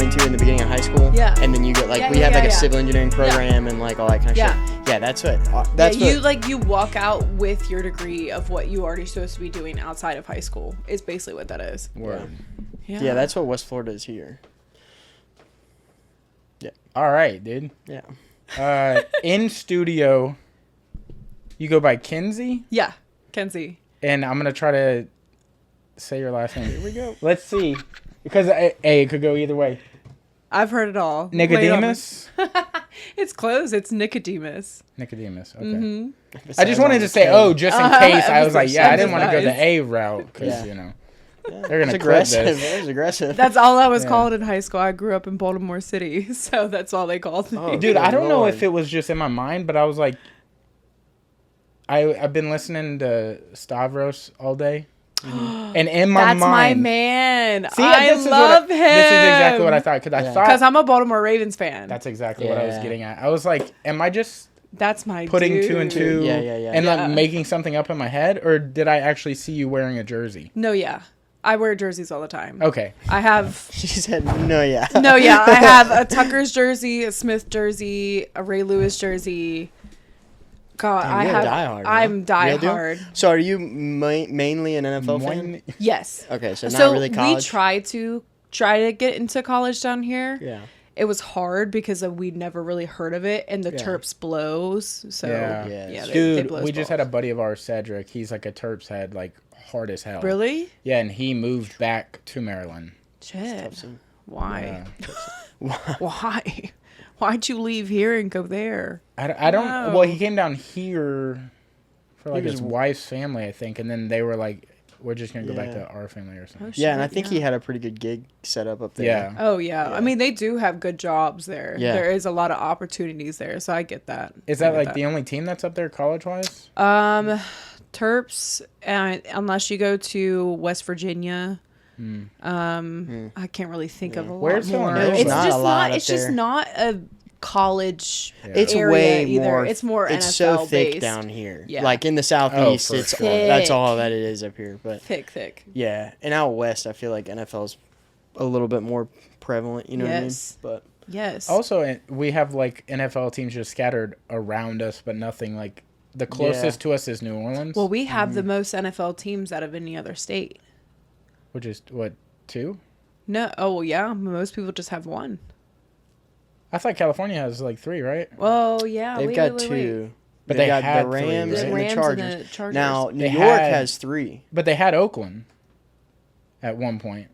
into in the beginning of high school. Yeah. And then you get we have a civil engineering program and all that kind of shit. Yeah, that's what. You walk out with your degree of what you already supposed to be doing outside of high school. Is basically what that is. Word. Yeah, that's what West Florida is here. Yeah. All right, dude. Yeah. In studio, you go by Kenzie? Yeah, Kenzie. And I'm going to try to say your last name. Here we go. Let's see. Because, it could go either way. I've heard it all. Nicodemus? It's close. It's Nicodemus. Nicodemus, okay. Mm-hmm. I just wanted to say, just in case. I was like, I didn't want to go the A route. Because, they're going to clip this. It was aggressive. That's all I was called in high school. I grew up in Baltimore City, so that's all they called me. Oh, dude, I don't know if it was just in my mind, but I was like, I've been listening to Stavros all day. And in my mind... That's my man. See, I love him. This is exactly what I thought. Because I'm a Baltimore Ravens fan. That's exactly what I was getting at. I was like, am I just... That's my putting dude. 2 and 2 and making something up in my head? Or did I actually see you wearing a jersey? No, yeah. I wear jerseys all the time. Okay. I have... She said, no, yeah. No, yeah. I have a Tucker's jersey, a Smith jersey, a Ray Lewis jersey. God, Damn, I'm diehard. So are you mainly an NFL fan? Yes. Okay, so not really college? We try to get into college down here. Yeah. It was hard because we'd never really heard of it, and the Terps blows. So dude, we just had a buddy of ours, Cedric. He's like a Terps head, like hard as hell. Really? Yeah, and he moved back to Maryland. Shit. Why? Yeah. Why? Why'd you leave here and go there? I don't know. Well, he came down here for his wife's family, I think, and then they were like, we're just going to go back to our family or something. Oh, yeah, and I think he had a pretty good gig set up there. Yeah. Oh, yeah. I mean, they do have good jobs there. Yeah. There is a lot of opportunities there, so I get that. Is that the only team that's up there college-wise? Terps, unless you go to West Virginia. I can't really think of a lot more. It's just not a college it's area way either. more. It's more it's NFL so thick based. down here. Yeah. Like in the southeast, it's sure. that's all that it is up here. But thick. Yeah, and out west, I feel like NFL's a little bit more prevalent. You know what I mean? But yes. Also, we have like NFL teams just scattered around us, but nothing like the closest to us is New Orleans. Well, we have the most NFL teams out of any other state. Which is, what, 2? No. Oh, well, yeah. Most people just have 1. I thought California has like 3, right? Well, yeah. They've got 2. But they got the Rams, 3, and the Chargers. Now, New York has 3. But they had Oakland at one point.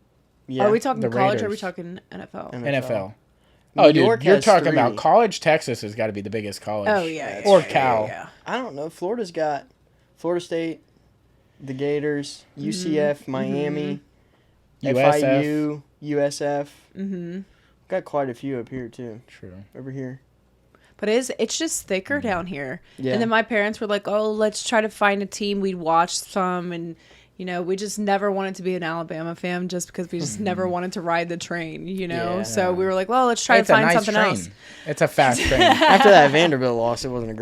Yeah. Are we talking college Raiders. or are we talking NFL? NFL. New York dude, you're has talking 3. about college. Texas has got to be the biggest college. Oh, yeah. Or Cal. Yeah. I don't know. Florida's got Florida State, the Gators, UCF, Miami, FIU, USF. Got quite a few up here too. True. Over here. But it's just thicker down here. Yeah. And then my parents were like, oh, let's try to find a team. We'd watch some. And, we just never wanted to be an Alabama fan just because we just never wanted to ride the train, Yeah. So we were like, well, let's try to find something else. It's a fast train. After that Vanderbilt loss, it wasn't a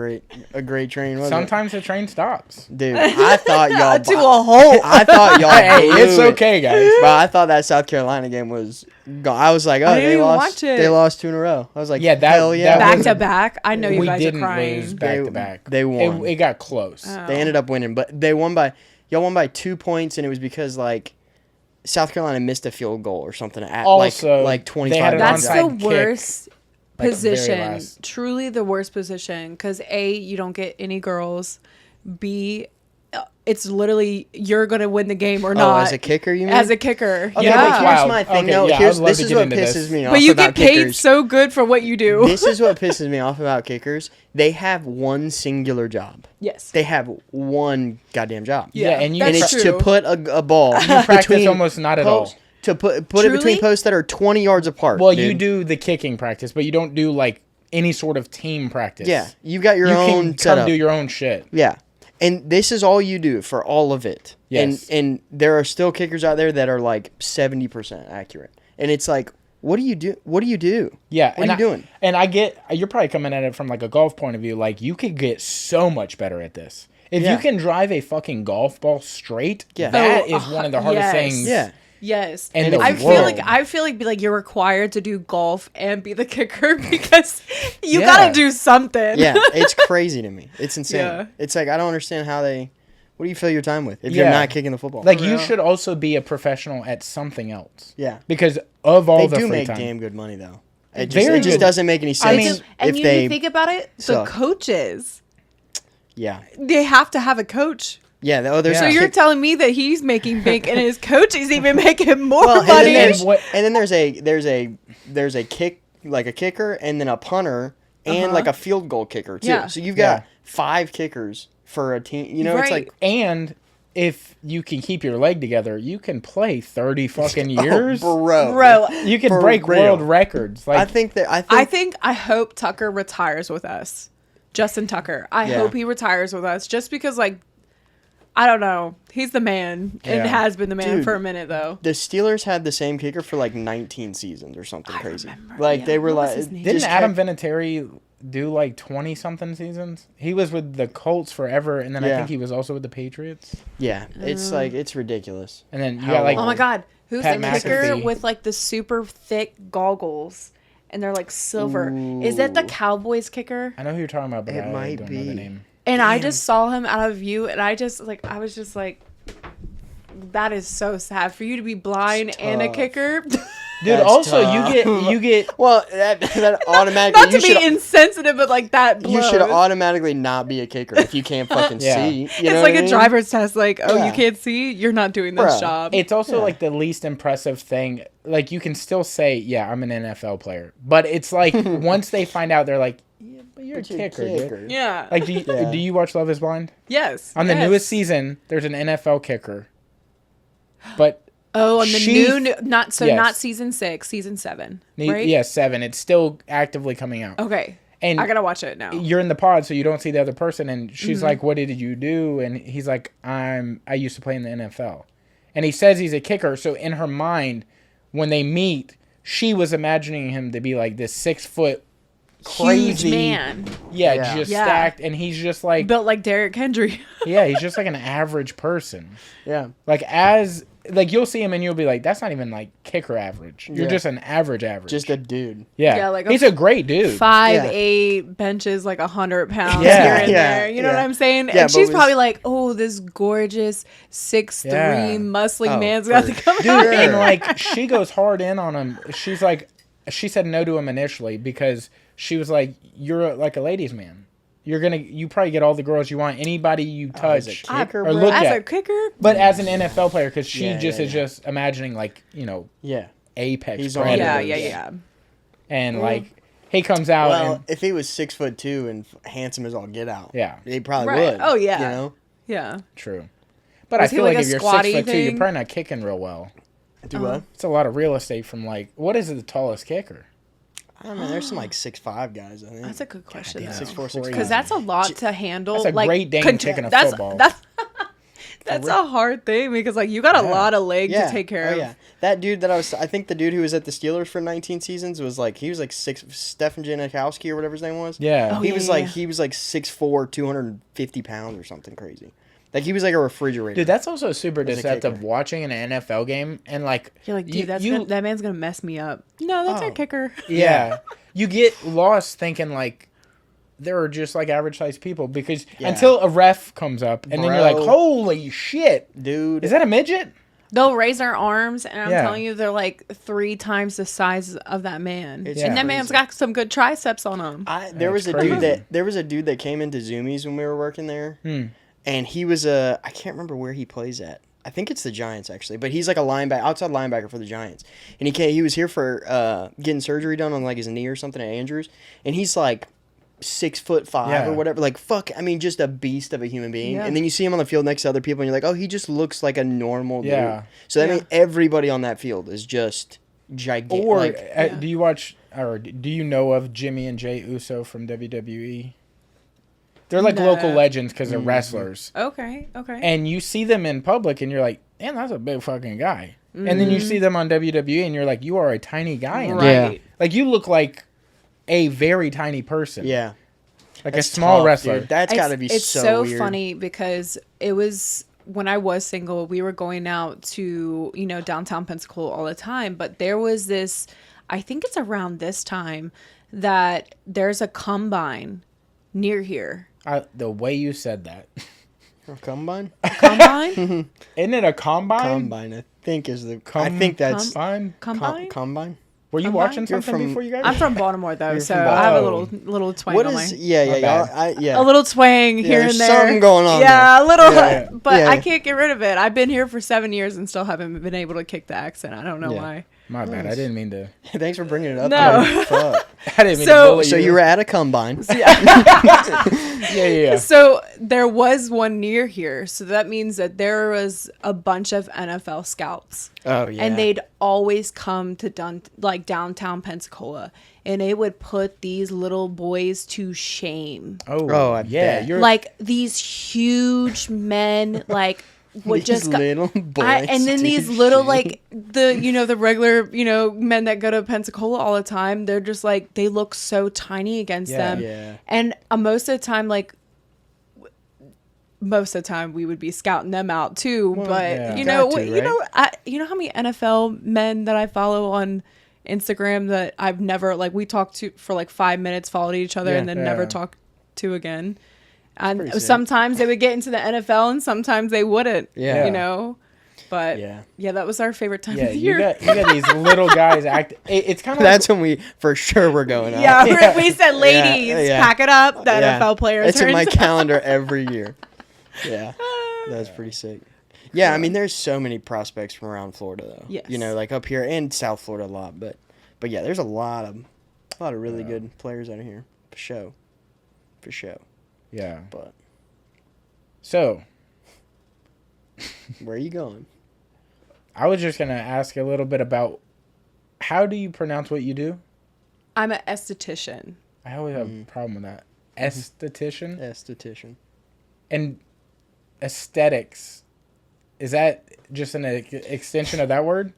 great train, was Sometimes the train stops. Dude, I thought y'all... to a halt. I thought y'all... Hey, it's okay, guys. But I thought that South Carolina game was... I was like, oh, didn't even watch it. They lost 2 in a row. I was like, Yeah, hell yeah. Back to back. I know you We guys are didn't crying. lose back to back. They won. It got close. They ended up winning, but they won by... Y'all won by 2 points, and it was because, like, South Carolina missed a field goal or something at, Also, like 25 they had an That's the onside kick, worst very position. last. Truly the worst position. Because A, you don't get any girls. B, it's literally you're going to win the game or not. As a kicker, you mean? As a kicker. Okay, yeah. but here's my thing. Okay, No, yeah, this is what pisses me off But you about get paid kickers. so good for what you do. This is what pisses me off about kickers. They have one singular job. Yes. They have one goddamn job. Yeah, and that's it's true. to put a ball You practice between almost not at all. to put it between Truly? posts that are 20 yards apart. Well, dude. you do the kicking practice, but you don't do like any sort of team practice. Yeah, you got your you own can come setup. do your own shit. Yeah. And this is all you do for all of it. Yes. And there are still kickers out there that are like 70% accurate. And it's like, what do you do? What do you do? Yeah. What are you doing? And I get, you're probably coming at it from like a golf point of view. Like, you could get so much better at this. If you can drive a fucking golf ball straight, that is one of the hardest things. Yeah. Yes, and I feel like you're required to do golf and be the kicker because you gotta do something. Yeah, it's crazy to me. It's insane. Yeah. It's like I don't understand how they. What do you fill your time with if you're not kicking the football? Like you should also be a professional at something else. Yeah, because of all the free time. They do make damn good money though. It just doesn't make any sense. And you think about it, the coaches. Yeah, they have to have a coach. Yeah, so you're telling me that he's making bank and his coach is even making more money. And then there's a kick, like a kicker, and then a punter, and like a field goal kicker too. Yeah. So you've got 5 kickers for a team. You know, it's like and if you can keep your leg together, you can play 30 fucking years, bro. You can break world records. Like I hope Tucker retires with us. Justin Tucker. I hope he retires with us just because, like, I don't know. He's the man and has been the man for a minute, though. The Steelers had the same kicker for like 19 seasons or something crazy. Like, they were like... Didn't Adam Vinatieri do like 20-something seasons? He was with the Colts forever, and then I think he was also with the Patriots. Yeah, it's like, it's ridiculous. And then you got like... Oh my God. Who's the kicker with like the super thick goggles? And they're like silver. Ooh. Is that the Cowboys kicker? I know who you're talking about, but I don't know the name. And I just saw him out of view, and I was just like, that is so sad for you to be blind and a kicker. Dude, that's also tough. you get well that automatically not to be insensitive, but like that blows. You should automatically not be a kicker if you can't fucking see. You know it's like a driver's test. Like, you can't see, you're not doing this job. It's also like the least impressive thing. Like you can still say, yeah, I'm an NFL player, but it's like once they find out, they're like, yeah, but you're a kicker, dude. Yeah. Like, do you watch Love Is Blind? Yes. On the newest season, there's an NFL kicker, but. Oh, and not season 6, season 7, right? Yeah, 7. It's still actively coming out. Okay, and I gotta watch it now. You're in the pod, so you don't see the other person, and she's like, "What did you do?" And he's like, I used to play in the NFL," and he says he's a kicker. So in her mind, when they meet, she was imagining him to be like this 6 foot. Crazy huge man. Yeah, stacked, and he's just like built like Derrick Henry. Yeah, he's just like an average person. Yeah, like you'll see him and you'll be like, that's not even like kicker average. You're just an average. Just a dude. Yeah, like he's a great dude. 5'8", benches like 100 pounds here and there. You know what I'm saying? Yeah, and she's probably like, oh, this gorgeous 6'3" muscly man's got to come out. And like she goes hard in on him. She's like, she said no to him initially because she was like, you're like a ladies' man. You probably get all the girls you want. Anybody you touch or look at. As a kicker? But as an NFL player, because she is just imagining like, apex predators. Yeah. And like, he comes out. Well, if he was 6'2" and handsome as all get out, he probably would. Oh yeah. You know? Yeah. True. But I feel like if you're 6'2", you're probably not kicking real well. Do what? It's a lot of real estate from like, what is the tallest kicker? I don't know. There's some like 6'5" guys. I think that's a good question. 6'4", 6'5". Because that's a lot to handle. That's a great dang kicking a football. That's a hard thing because like you got a lot of leg to take care of. Yeah, that dude I think the dude who was at the Steelers for 19 seasons was like he was like Stefan Janikowski or whatever his name was. Yeah, he was like 6'4", 250 pounds or something crazy. Like, he was like a refrigerator. Dude, that's also super deceptive watching an NFL game. And, like... You're like, dude, that man's going to mess me up. No, that's our kicker. Yeah. You get lost thinking, like, they're just, like, average-sized people. Because until a ref comes up, and then you're like, holy shit. Dude. Is that a midget? They'll raise their arms, and I'm telling you, they're, like, 3 times the size of that man. And that man's got some good triceps on him. There was a dude that came into Zoomies when we were working there. And he was I can't remember where he plays at. I think it's the Giants, actually. But he's like a outside linebacker for the Giants. And he was here for getting surgery done on like his knee or something at Andrews. And he's like 6'5" or whatever. Like, just a beast of a human being. Yeah. And then you see him on the field next to other people and you're like, oh, he just looks like a normal dude. So that means everybody on that field is just gigantic. Or do you watch, or do you know of Jimmy and Jay Uso from WWE? They're like local legends because they're wrestlers. Okay. And you see them in public and you're like, man, that's a big fucking guy. And then you see them on WWE and you're like, you are a tiny guy. Right. Like, you look like a very tiny person. Yeah. Like a small wrestler. Dude. That's got to be so weird. It's so funny because it was when I was single, we were going out to, downtown Pensacola all the time. But there was this, I think it's around this time, that there's a combine near here. The way you said that. A combine? Combine? Isn't it a combine? Combine, I think is the. I think that's combine. Combine. Were you watching something before you guys? I'm from Baltimore though, so I have a little twang. What on is? my, Yeah. A little twang here and there. There's something going on. Yeah, there. a little, but I can't get rid of it. I've been here for 7 years and still haven't been able to kick the accent. I don't know why. My bad. I didn't mean to. Thanks for bringing it up. No. I didn't mean to bully you. So you were at a combine. Yeah. So there was one near here. So that means that there was a bunch of NFL scouts. Oh, yeah. And they'd always come to downtown Pensacola. And it would put these little boys to shame. Oh, yeah. You're like these huge men, like... Would just little boys and then these little like the regular men that go to Pensacola all the time, they're just like, they look so tiny against them. And most of the time we would be scouting them out too. Well, but you know how many NFL men that I follow on Instagram that I've never, like, we talked to for like 5 minutes, followed each other, and then never talked to again. And sometimes they would get into the NFL and sometimes they wouldn't, But that was our favorite time of the year. You got these little guys it's kind of that's when we for sure we're going out. Yeah, we said, ladies, pack it up. The NFL players. It's in my calendar every year. Yeah, that's pretty sick. Yeah, I mean, there's so many prospects from around Florida though. Yes. Like up here and South Florida a lot, but yeah, there's a lot of really good players out of here for show. Yeah. But so, where are you going? I was just going to ask a little bit about, how do you pronounce what you do? I'm an esthetician. I always have a problem with that. Esthetician? Esthetician. And aesthetics, is that just an extension of that word?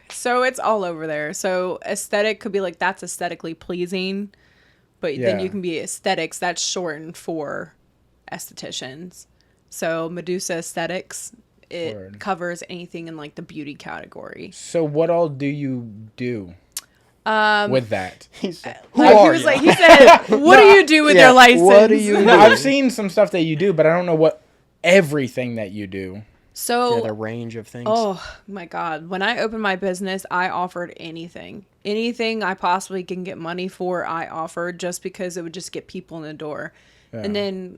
So it's all over there. So aesthetic could be like, that's aesthetically pleasing. But then you can be aesthetics. That's shortened for estheticians. So Medusa Aesthetics, it covers anything in like the beauty category. So what all do you do with that? He said, he said, what do you do with your license? What do you do? I've seen some stuff that you do, but I don't know what everything that you do. So the range of things. Oh my God. When I opened my business, I offered anything. Anything I possibly can get money for, I offered, just because it would just get people in the door. Yeah. And then,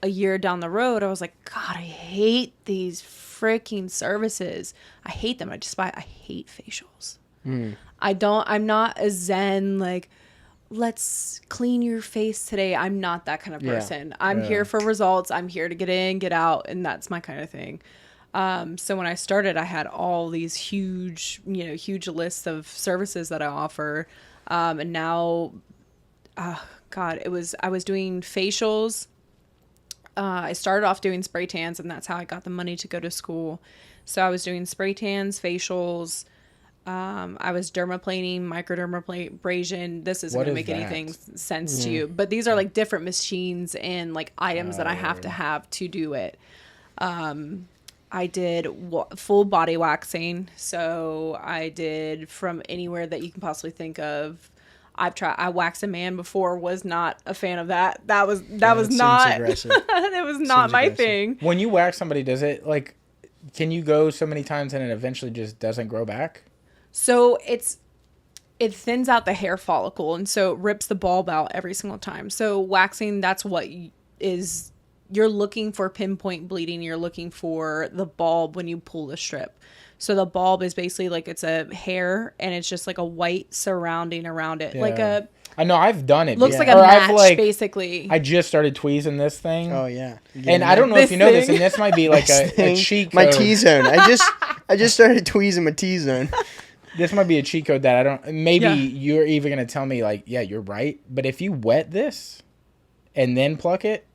a year down the road, I was like, God, I hate these freaking services. I hate them. I hate facials. I'm not a zen, like, let's clean your face today. I'm not that kind of person. I'm here for results. I'm here to get in, get out, and that's my kind of thing. So when I started, I had all these huge lists of services that I offer. And now, I was doing facials. I started off doing spray tans, and that's how I got the money to go to school. So I was doing spray tans, facials. I was dermaplaning, microdermabrasion. This isn't going to make anything sense to you, but these are like different machines and like items that I have to do it. I did full body waxing. So I did from anywhere that you can possibly think of. I waxed a man before, was not a fan of that. That was not, it was not my thing. When you wax somebody, does it like, can you go so many times and it eventually just doesn't grow back? So it thins out the hair follicle, and so it rips the bulb out every single time. So waxing, that's what you're looking for pinpoint bleeding. You're looking for the bulb when you pull the strip. So the bulb is basically like, it's a hair, and it's just like a white surrounding around it. Yeah. I know, I've done it. Looks like a match, basically. I just started tweezing this thing. Oh, yeah. And I don't know if you know this, and this might be like a cheat code. My T-zone. I just started tweezing my T-zone. This might be a cheat code that I don't... Maybe you're even going to tell me, like, yeah, you're right. But if you wet this and then pluck it,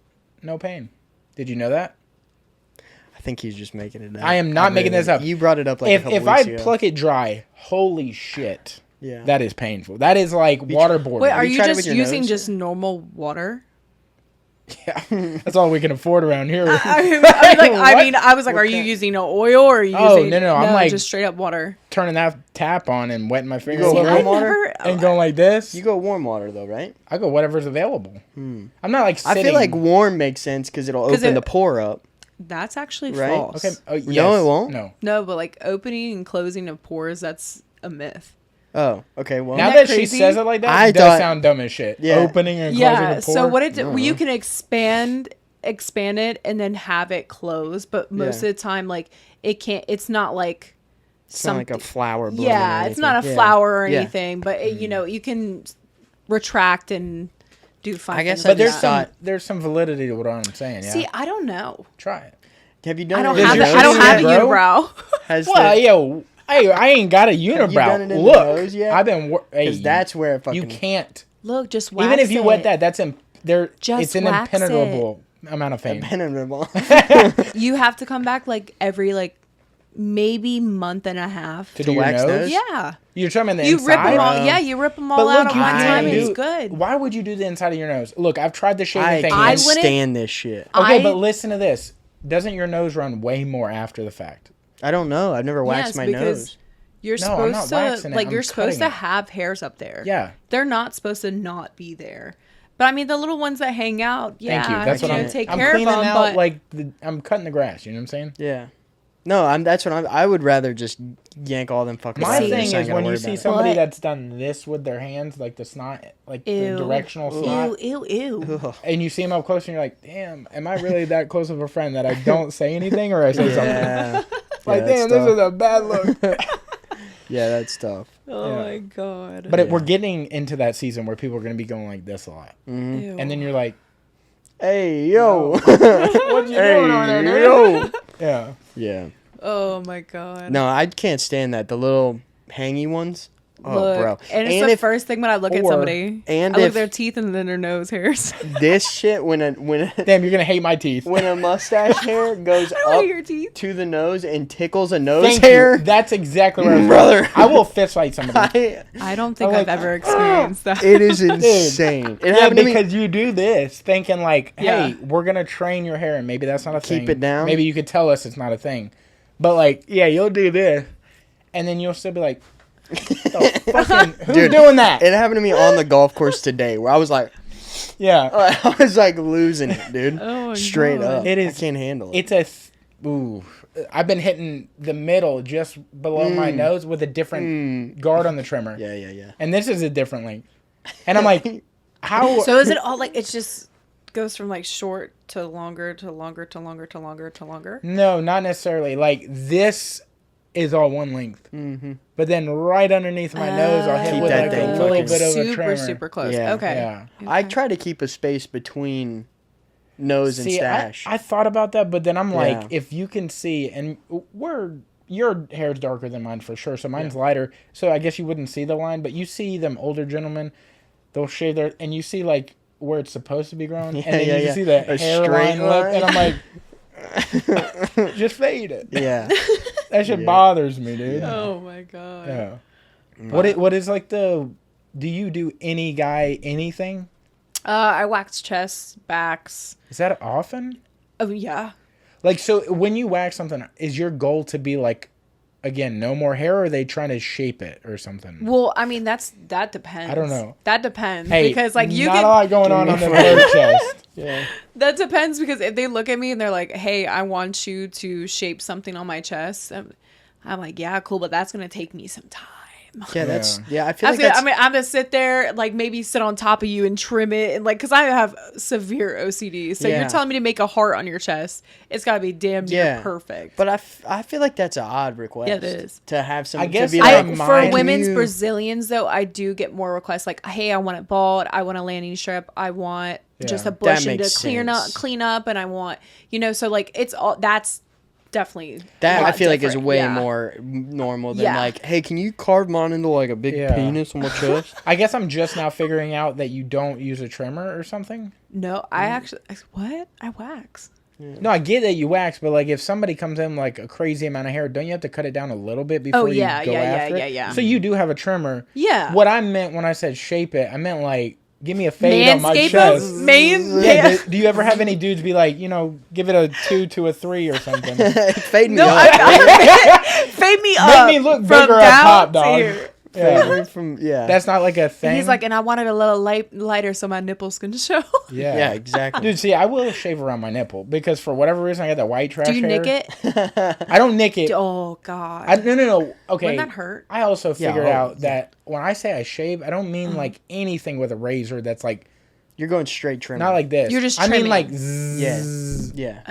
no pain. Did you know that? I think he's just making it up. I am not making this up. You brought it up like a couple weeks ago. If I pluck it dry, holy shit. Yeah. That is painful. That is like waterboarding. Wait, are you just using just normal water? Yeah, that's all we can afford around here. I was like, are you using oil or are you using? No, I'm like just straight up water. Turning that tap on and wetting my fingers. You go warm water and going like this. You go warm water though, right? I go whatever's available. I'm not like sitting. I feel like warm makes sense because it'll open the pore up. That's actually false. Okay. Oh, yes. No, it won't. No, but like opening and closing of pores, that's a myth. Oh, okay. Well, now that she says it like that, it does sound dumb as shit. Yeah. Opening and closing the pore. So what you can expand it and then have it close, but most of the time, like it can't. It's not like it's not like a flower. Yeah, it's not a flower or anything, but it, you can retract and do fun. I guess, but there's some validity to what I'm saying. Yeah. See, I don't know. Try it. Have you done? I don't have a unibrow. Hey, I ain't got a unibrow. Have you done it in Look, the nose yet? I've been. Because that's where it fucking. You can't. Look, just wax even if you it. wet that, that's there. Just it's an impenetrable amount of fame. Impenetrable. You have to come back like every maybe month and a half to do your nose. Yeah. You're talking about the inside? Rip them all. Yeah, you rip them all out at one time. It's good. Why would you do the inside of your nose? Look, I've tried the shaving thing. I can't stand this shit. Okay, but listen to this. Doesn't your nose run way more after the fact? I don't know. I've never waxed my nose. You're supposed to you're supposed to have hairs up there. Yeah. They're not supposed to not be there. But I mean, the little ones that hang out, Thank you. That's what I'm take I'm care cleaning of them, out but I'm cutting the grass. You know what I'm saying? Yeah. No, that's what I would rather just yank all them fuckers. My thing is when you see somebody that's done this with their hands, like the snot, like the directional snot. Ew. And you see them up close and you're like, damn, am I really that close of a friend that I don't say anything or I say something? Like, damn, this is a bad look. Yeah, that's tough. Oh my god. But we're getting into that season where people are going to be going like this a lot. Mm-hmm. And then you're like, hey, yo. What you doing over there, dude? Yo. Yeah. Yeah. Oh my god. No, I can't stand that. The little hangy ones. Oh, look, bro. And it's the first thing when I look at somebody. And I look at their teeth and then their nose hairs. This shit, when damn, you're gonna hate my teeth. When a mustache hair goes up your teeth. to the nose and tickles a nose hair. That's exactly where brother. I will fist fight somebody. I don't think I've ever experienced that. It is insane. It happened to me because you do this thinking like, hey, we're gonna train your hair and maybe that's not a thing. Keep it down. Maybe you could tell us it's not a thing. But like, yeah, you'll do this, and then you'll still be like, who's doing that? It happened to me on the golf course today, where I was like, yeah, I was like losing it, dude. Oh, straight up. It is. I can't handle it. It's I've been hitting the middle just below my nose with a different guard on the trimmer. Yeah. And this is a different length, and I'm like, how? So is it all like it's just goes from like short to longer to longer to longer to longer to longer? No, not necessarily. Like this is all one length, but then right underneath my nose, I'll hit with like a little bit of a trimmer. Super close. Yeah. Okay. Yeah. I try to keep a space between nose and stash. I thought about that, but then I'm like, if you can see, and your hair's darker than mine for sure, so mine's lighter, so I guess you wouldn't see the line, but you see them older gentlemen, they'll shave their, and you see like where it's supposed to be growing, and then you see the hairline lip, and I'm like, just fade it. Yeah. That shit bothers me, dude. Oh my god. Yeah. What is like do you do any guy anything? I wax chests, backs. Is that often? Oh yeah. Like, so when you wax something, is your goal to be like, again, no more hair, or are they trying to shape it or something? Well, I mean, that depends. I don't know. That depends. Hey, because like you not a lot going on the third chest. Yeah. That depends because if they look at me and they're like, hey, I want you to shape something on my chest. I'm like, yeah, cool, but that's going to take me some time. Yeah, I feel like that's... I mean, I'm going to sit there, like maybe sit on top of you and trim it. And like, cause I have severe OCD. So you're telling me to make a heart on your chest. It's got to be damn near perfect. But I feel like that's an odd request. Yeah, it is. To have some, I guess to be like, for women's Brazilians though, I do get more requests like, hey, I want it bald. I want a landing strip. I want just a bushing to clean up. And I want, so like it's all, that's definitely that I feel like is way more normal than like, hey, can you carve mine into like a big penis on my chest? I guess I'm just now figuring out that you don't use a trimmer or something. No, I actually I wax. Yeah. No, I get that you wax, but like if somebody comes in like a crazy amount of hair, don't you have to cut it down a little bit before you go after it? Yeah. So you do have a trimmer. Yeah. What I meant when I said shape it, I meant like give me a fade on my chest. Yeah. Do you ever have any dudes be like, give it a 2 to a 3 or something? Fade me up. Fade me up. Make me look bigger up top, dog. Here. Yeah. That's not like a thing. And he's like, and I want it a little lighter so my nipples can show. Yeah, exactly. Dude, see, I will shave around my nipple because for whatever reason I got that white trash hair. Do you nick it? I don't nick it. Oh, God. No. Okay. Wouldn't that hurt? I also figured out that when I say I shave, I don't mean like anything with a razor that's like. You're going straight trim. Not like this. You're just trimming. I mean like zzz. Yeah.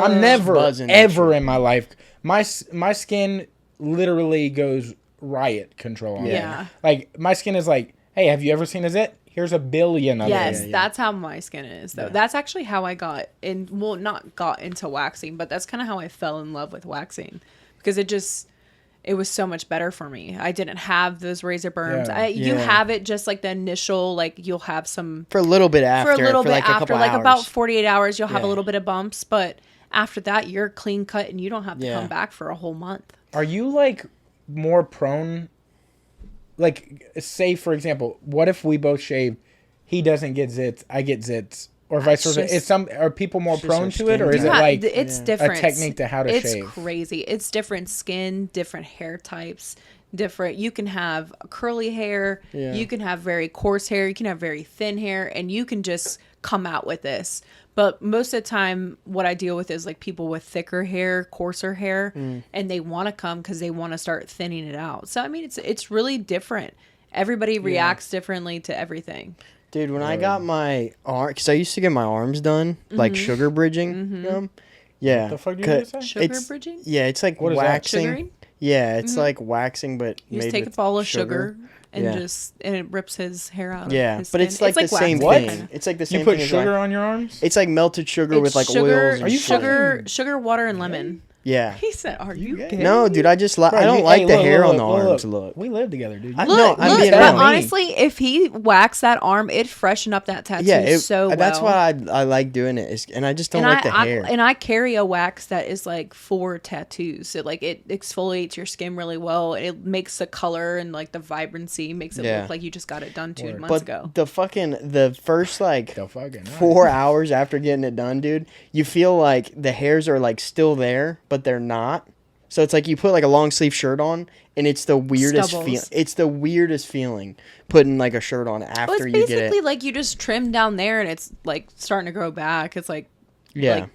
I'm never, ever in my life. My skin literally goes riot control on it. Like, my skin is like, hey, have you ever seen a zit? Here's a billion of it. Yes, that's how my skin is, though. Yeah. That's actually how I got not got into waxing, but that's kind of how I fell in love with waxing. Because it was so much better for me. I didn't have those razor burns. You have it just like the initial, like you'll have some... For a little bit after. Like about 48 hours, you'll have a little bit of bumps. But after that, you're clean cut and you don't have to come back for a whole month. Are you like more prone... Like, say, for example, what if we both shave, he doesn't get zits, I get zits, or vice versa? Are people more prone to it, or is it like it's different. A technique to how to shave? It's crazy. It's different skin, different hair types, different. You can have curly hair, you can have very coarse hair, you can have very thin hair, and you can just come out with this. But most of the time, what I deal with is like people with thicker hair, coarser hair, and they want to come because they want to start thinning it out. So I mean, it's really different. Everybody reacts differently to everything. Dude, when I got my arm, because I used to get my arms done, like sugar bridging. Yeah. What the fuck do you say? Sugar bridging? Yeah, it's like waxing. Sugaring? Yeah, it's like waxing, but you just take a ball of sugar. And it rips his hair out. Yeah, of his but skin. it's like the same thing. It's like the same thing. You put sugar on your arms? It's like melted sugar with like oils. Are you sugar, water, and lemon? Yeah. He said, "Are you gay?" No, dude. I just I don't like the hair on the arms. Look, we live together, dude. Look, but honestly, if he waxed that arm, it'd freshen up that tattoo so well. That's why I like doing it, and I just don't like the hair. And I carry a wax that is like for tattoos. So like it exfoliates your skin really well. It makes the color and like the vibrancy makes it look like you just got it done 2 months ago. The first like 4 hours after getting it done, dude, you feel like the hairs are like still there, but they're not. So it's like you put like a long sleeve shirt on, and it's the weirdest feeling. It's the weirdest feeling putting like a shirt on after you get it. It's basically like you just trim down there, and it's like starting to grow back. It's like like,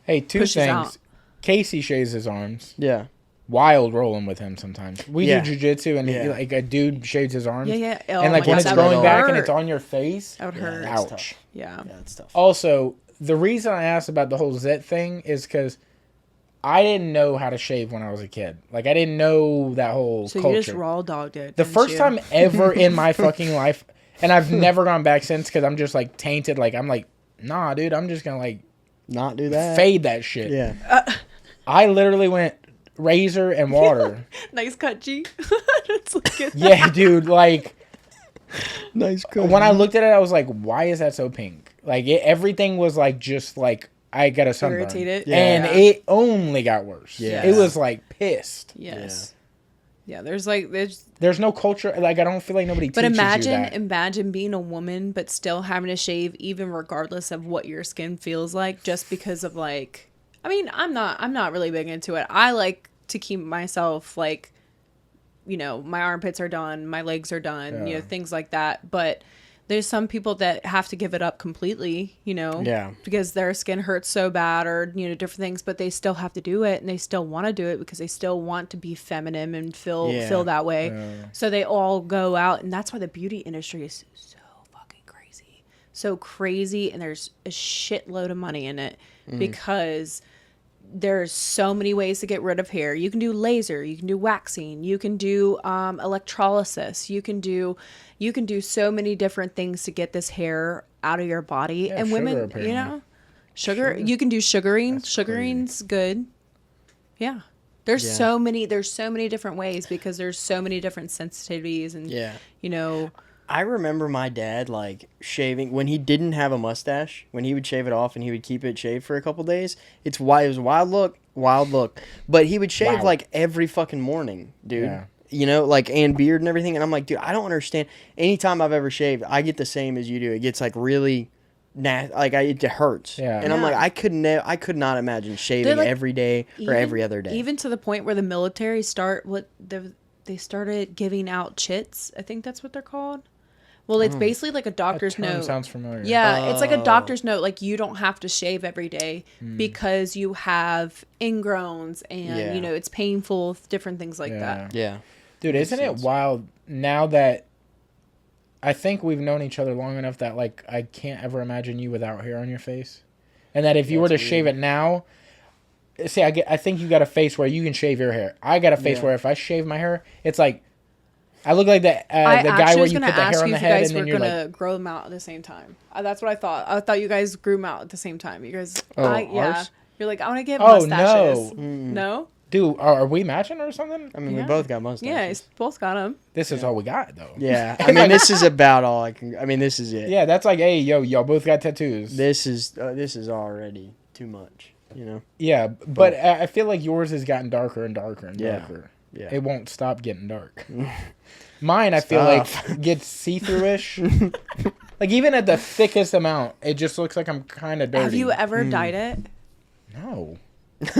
hey, two things. Out. Casey shaves his arms. Yeah. Wild rolling with him sometimes. We do jujitsu, and he, like a dude shaves his arms. Yeah. Oh, and like when it's growing back and it's on your face, that would hurt. Ouch. Yeah, that's tough. Also, the reason I asked about the whole zit thing is because I didn't know how to shave when I was a kid. Like, I didn't know that whole culture. So you just raw dogged it. The first time ever in my fucking life, and I've never gone back since because I'm just like tainted. Like, I'm like, nah, dude, I'm just gonna like not do that. Fade that shit. Yeah. I literally went razor and water. Nice cut, G. Yeah, dude. Like, nice cut. When I looked at it, I was like, why is that so pink? Like, everything was like just like. I got a sunburn. Irritated. And it only got worse. Yeah. It was like pissed. Yes. Yeah, there's no culture. Like, I don't feel like nobody teaches you that. Imagine being a woman but still having to shave even regardless of what your skin feels like, just because of like, I mean, I'm not really big into it. I like to keep myself like, you know, my armpits are done, my legs are done, you know, things like that. But there's some people that have to give it up completely, you know, because their skin hurts so bad or, you know, different things, but they still have to do it and they still want to do it because they still want to be feminine and feel that way. So they all go out, and that's why the beauty industry is so fucking crazy. So crazy, and there's a shitload of money in it because there's so many ways to get rid of hair. You can do laser, you can do waxing, you can do electrolysis, you can do so many different things to get this hair out of your body. Yeah, and women, apparently. you know, sugar, you can do sugaring. Sugaring's good. Yeah. There's so many different ways because there's so many different sensitivities and, you know. I remember my dad, like, shaving, when he didn't have a mustache, when he would shave it off and he would keep it shaved for a couple days. It was wild look. But he would shave, like, every fucking morning, dude. Yeah. you know, like, and beard and everything. And I'm like, dude, I don't understand. Anytime I've ever shaved, I get the same as you do. It gets like really it hurts. Yeah. And I'm like, I could not imagine shaving like, every day or every other day. Even to the point where the military they started giving out chits. I think that's what they're called. Well, it's basically like a doctor's note. Sounds familiar. Yeah, it's like a doctor's note. Like, you don't have to shave every day because you have ingrowns and, you know, it's painful, different things like that. Yeah. Dude, isn't it wild now that I think we've known each other long enough that, like, I can't ever imagine you without hair on your face? And that if you were to shave it now... See, I think you got a face where you can shave your hair. I got a face where if I shave my hair, it's like... I look like the guy where you put the hair on the head and then you're like... I was going to grow them out at the same time. That's what I thought. I thought you guys grew them out at the same time. You guys... ours? You're like, I want to get mustaches. No. No? Dude, are we matching or something? I mean, we both got mustaches. Yeah, both got them. This is all we got, though. Yeah. I mean, this is about all I can... I mean, this is it. Yeah, that's like, hey, y'all both got tattoos. This is already too much, you know? Yeah, but I feel like yours has gotten darker and darker and darker. Yeah. It won't stop getting dark. Mine, I feel like, gets see-through-ish. Like, even at the thickest amount, it just looks like I'm kind of dirty. Have you ever dyed it? No.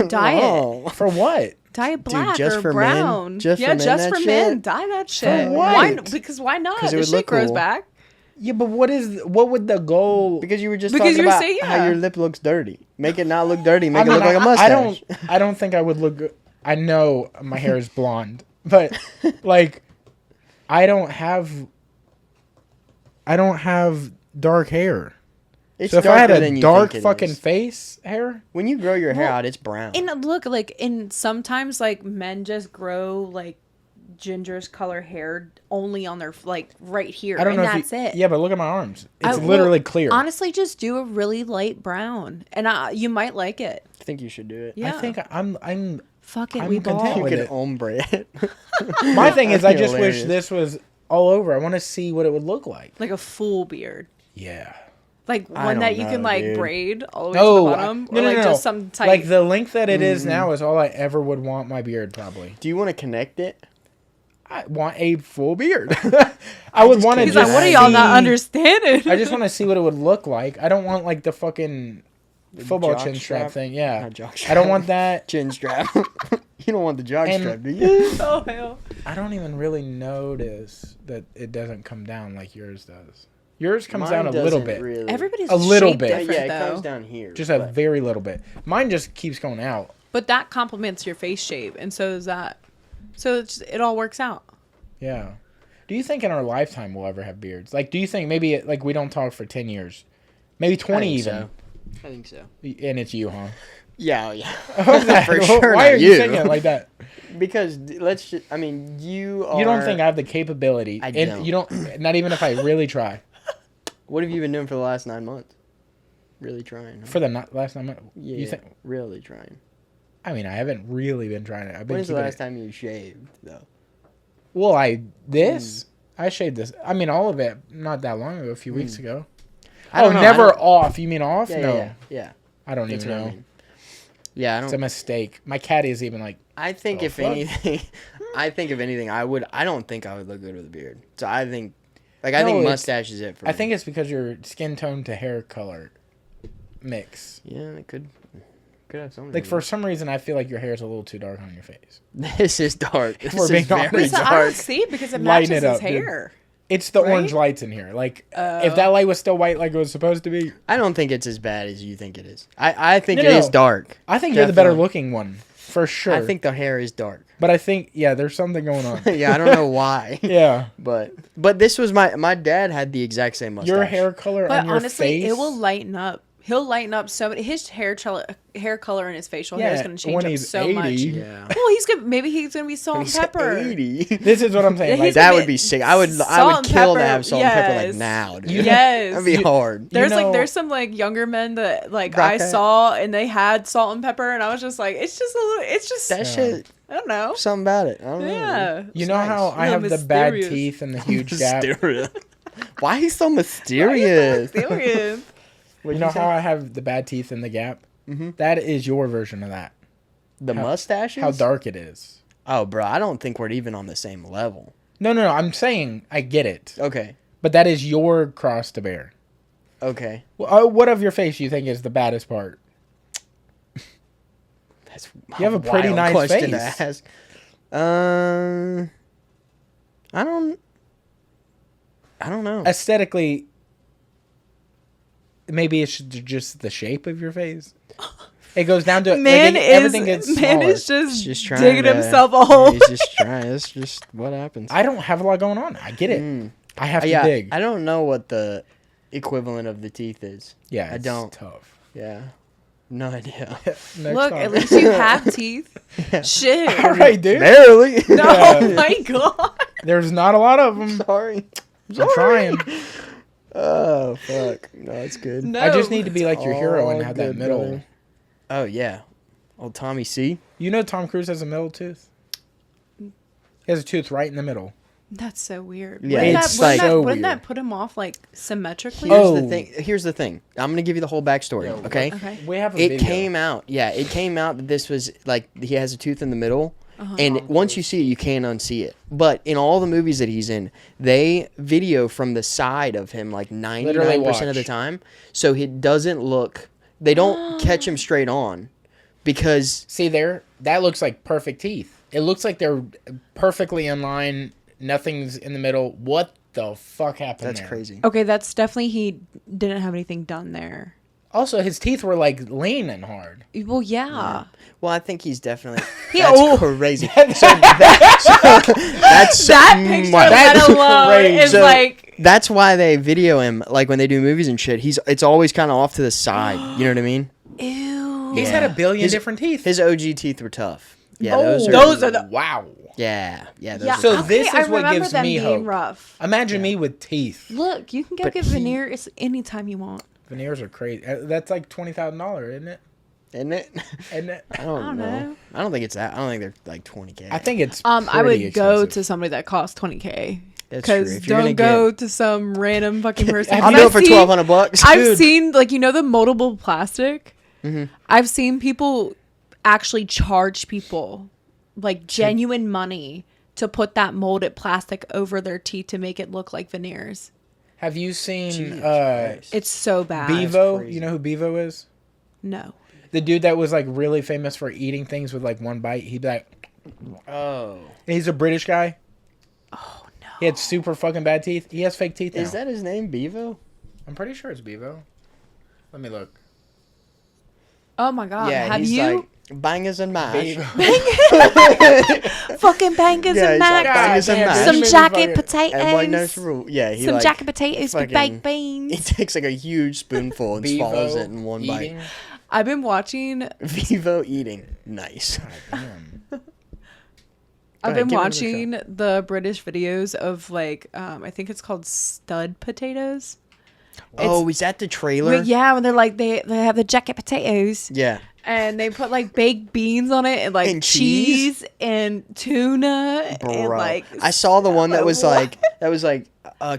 Dye it. For what? Dye it black just or for brown. Men? Just for men. Dye that shit. For what? Because why not? The shit grows back. Yeah, but what would the goal... Because you were just talking about how your lip looks dirty. Make it not look dirty. Make it look like a mustache. I don't think I would look good. I know my hair is blonde, but, like... I don't have dark hair. It's so if I had a dark fucking face hair, when you grow your hair out, it's brown. And look, like, sometimes like men just grow like ginger's color hair only on their like right here. I don't know. That's it. Yeah, but look at my arms. It's literally clear. Honestly, just do a really light brown, and you might like it. I think you should do it. Yeah. I think I'm. Fuck it, I'm we content ball. with you it. can ombre it. My thing is, I just wish this was all over. I want to see what it would look like. Like a full beard. Yeah. Like one that you can like braid all the way to the bottom, no, or like just some type. Like the length that it is now is all I ever would want my beard. Probably. Do you want to connect it? I want a full beard. I would want to. He's like, what are y'all not understanding? I just want to see what it would look like. I don't want like the fucking football chin strap thing. Yeah. I don't want that chin strap. You don't want the jock strap, do you? Oh hell! I don't even really notice that it doesn't come down like yours does. Yours comes down a little bit. Really. Everybody's a little bit. Yeah, it comes down here. Just a very little bit. Mine just keeps going out. But that complements your face shape, and so does that. So it all works out. Yeah. Do you think in our lifetime we'll ever have beards? Like, do you think maybe like we don't talk for 10 years, maybe 20 even? I think so. And it's you, huh? Yeah. For sure. Why are you saying it like that? Because you are... You don't think I have the capability. I don't. You don't, not even if I really try. What have you been doing for the last 9 months? Really trying. Huh? For the last 9 months? Yeah, you think, really trying. I mean, I haven't really been trying it. When's the last time you shaved, though? Well, I shaved this. I mean, all of it not that long ago, a few weeks ago. Never off. You mean off? Yeah, no. Yeah. I don't even know. Yeah, I don't. It's a mistake. My cat is even like. I think if anything, I don't think I would look good with a beard. So I think, I think mustache is it for me. I think it's because your skin tone to hair color mix. Yeah, it could have something. Like for some reason, I feel like your hair is a little too dark on your face. This is dark. This is very dark. I don't see it because it matches his hair. Dude. It's the orange lights in here. Like, if that light was still white like it was supposed to be. I don't think it's as bad as you think it is. I think it is dark. I think you're the better looking one. For sure. I think the hair is dark. But I think, there's something going on. Yeah, I don't know why. Yeah. But this was my dad had the exact same mustache. Your hair color on your face. But honestly, it will lighten up. He'll lighten up so many. His hair color and his facial hair is going to change up so 80. Much. Yeah. Well, maybe he's going to be salt and pepper. 80. This is what I'm saying. Like, that would be sick. I would kill to have salt and pepper like now, dude. Yes. That'd be hard. There's some like younger men that like I saw and they had salt and pepper and I was just like, it's just that shit. I don't know. Something about it. I don't know. Yeah. You know how I have the bad teeth and the huge gap? Why are you so mysterious? You know how I have the bad teeth and the gap? Mm-hmm. That is your version of that. The mustaches? How dark it is. Oh, bro, I don't think we're even on the same level. No. I'm saying I get it. Okay. But that is your cross to bear. Okay. What of your face do you think is the baddest part? That's you have a pretty nice question face. to ask. I don't know. Aesthetically, maybe it's just the shape of your face. It goes down to everything gets smaller. Man is just trying digging to, himself a hole. He's just trying. It's just what happens. I don't have a lot going on. I get it. I have to dig. I don't know what the equivalent of the teeth is. Yeah, I don't. Tough. Yeah. No idea. Look, at least you have teeth. Yeah. Shit. All right, dude. Barely. No, oh my God. There's not a lot of them. Sorry. I'm trying. Oh, fuck. No, it's good. No. I just need to be like your hero and have that middle. Brother. Oh, yeah. Old Tommy C. You know Tom Cruise has a middle tooth? He has a tooth right in the middle. That's so weird. Yeah, wouldn't that put him off like symmetrically? Here's the thing. I'm gonna give you the whole backstory. Yeah, okay. We have a It video. came out. Yeah, it came out that this was like he has a tooth in the middle, and once you see it, you can't unsee it. But in all the movies that he's in, they video from the side of him like 99% of the time, so it doesn't look. They don't catch him straight on, because that looks like perfect teeth. It looks like they're perfectly in line. Nothing's in the middle. What the fuck happened there? That's crazy. Okay, that's definitely he didn't have anything done there. Also, his teeth were like lean and hard. Well, yeah. Well, I think he's definitely. That's crazy. That picture, let alone, is like. That's why they video him like when they do movies and shit. It's always kind of off to the side. You know what I mean? Ew. He's had a billion different teeth. His OG teeth were tough. Yeah, those are the wow. Yeah. So this is what gives me hope. Rough. Imagine me with teeth. Look, you can go get veneers anytime you want. Veneers are crazy. That's like $20,000, isn't it? Isn't it? I don't know. I don't think it's that. I don't think they're like $20,000. I think it's. I would expensive. go to somebody that costs $20,000. Because don't go to some random fucking person. I'll do it for $1,200. I've seen the moldable plastic. Mm-hmm. I've seen people actually charge people like genuine money to put that molded plastic over their teeth to make it look like veneers. Have you seen it's so bad. Bevo? You know who Bevo is? No. The dude that was like really famous for eating things with like one bite. He'd be like, oh. He's a British guy. Oh no. He had super fucking bad teeth. He has fake teeth now. Is that his name, Bevo? I'm pretty sure it's Bevo. Let me look. Oh my God. Yeah, have you like, bangers and mash. Fucking bangers and mash. Bangers and mash. Some jacket potatoes. And white nose rule. Yeah, some jacket potatoes with baked beans. He takes like a huge spoonful and swallows it in one bite. I've been watching Vivo eating. Nice. I've been watching the British videos of like I think it's called stud potatoes. Is that the trailer? Yeah, when they're like they have the jacket potatoes. Yeah. And they put like baked beans on it and like and cheese and tuna. Bro. And like I saw the one that was like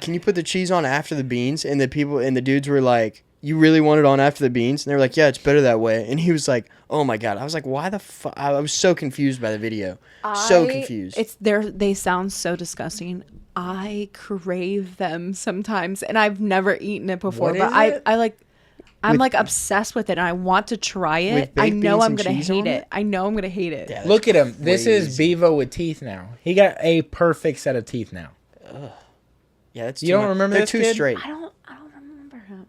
can you put the cheese on after the beans? And the people and the dudes were like, you really want it on after the beans? And they were like, yeah, it's better that way. And he was like, oh my God. I was like, why the fuck? I was so confused by the video. So confused. They sound so disgusting. I crave them sometimes, and I've never eaten it before. But I'm like obsessed with it, and I want to try it. I know I'm gonna hate it. I know I'm gonna hate it. Yeah, look at him. This is Bevo with teeth now. He got a perfect set of teeth now. Ugh. Yeah, that's you don't remember They're this too kid? straight. I don't remember him.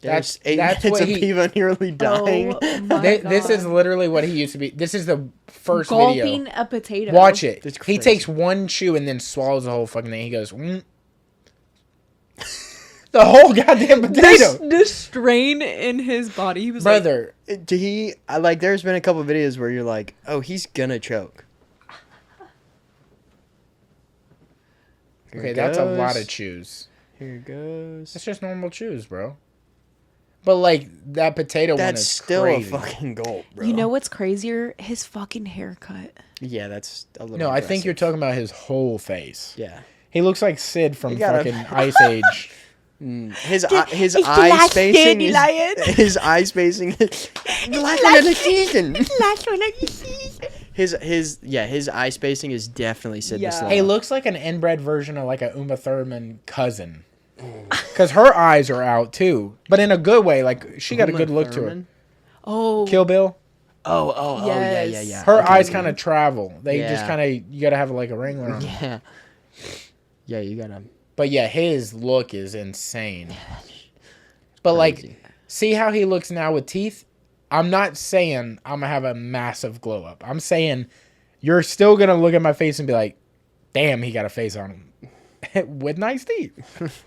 That's 8 minutes of Bevo nearly dying. Oh my This God. is literally what he used to be. This is the first Gulping video. a potato. Watch it. It's He crazy. takes one chew and then swallows the whole fucking thing. He goes, the whole goddamn potato. The strain in his body. He was Brother. There's been a couple of videos where you're like, oh, he's gonna choke. Okay, that's a lot of chews. Here it goes. That's just normal chews, bro. But like that potato one is still crazy. a fucking gulp, bro. You know what's crazier? His fucking haircut. Yeah, that's a little. No, I think you're talking about his whole face. Yeah. He looks like Sid from fucking Ice Age. His eye spacing is his eye spacing. The last one of the season. his eye spacing is definitely Sid the Sloth. He looks like an inbred version of like a Uma Thurman cousin. Because her eyes are out too, but in a good way. Like she got a good look to her. Oh, Kill Bill. Oh, yeah. Her eyes kind of travel. They just kind of, you got to have like a ring on. Yeah, you got to. But yeah, his look is insane. But like, see how he looks now with teeth? I'm not saying I'm going to have a massive glow up. I'm saying you're still going to look at my face and be like, damn, he got a face on him. With nice teeth.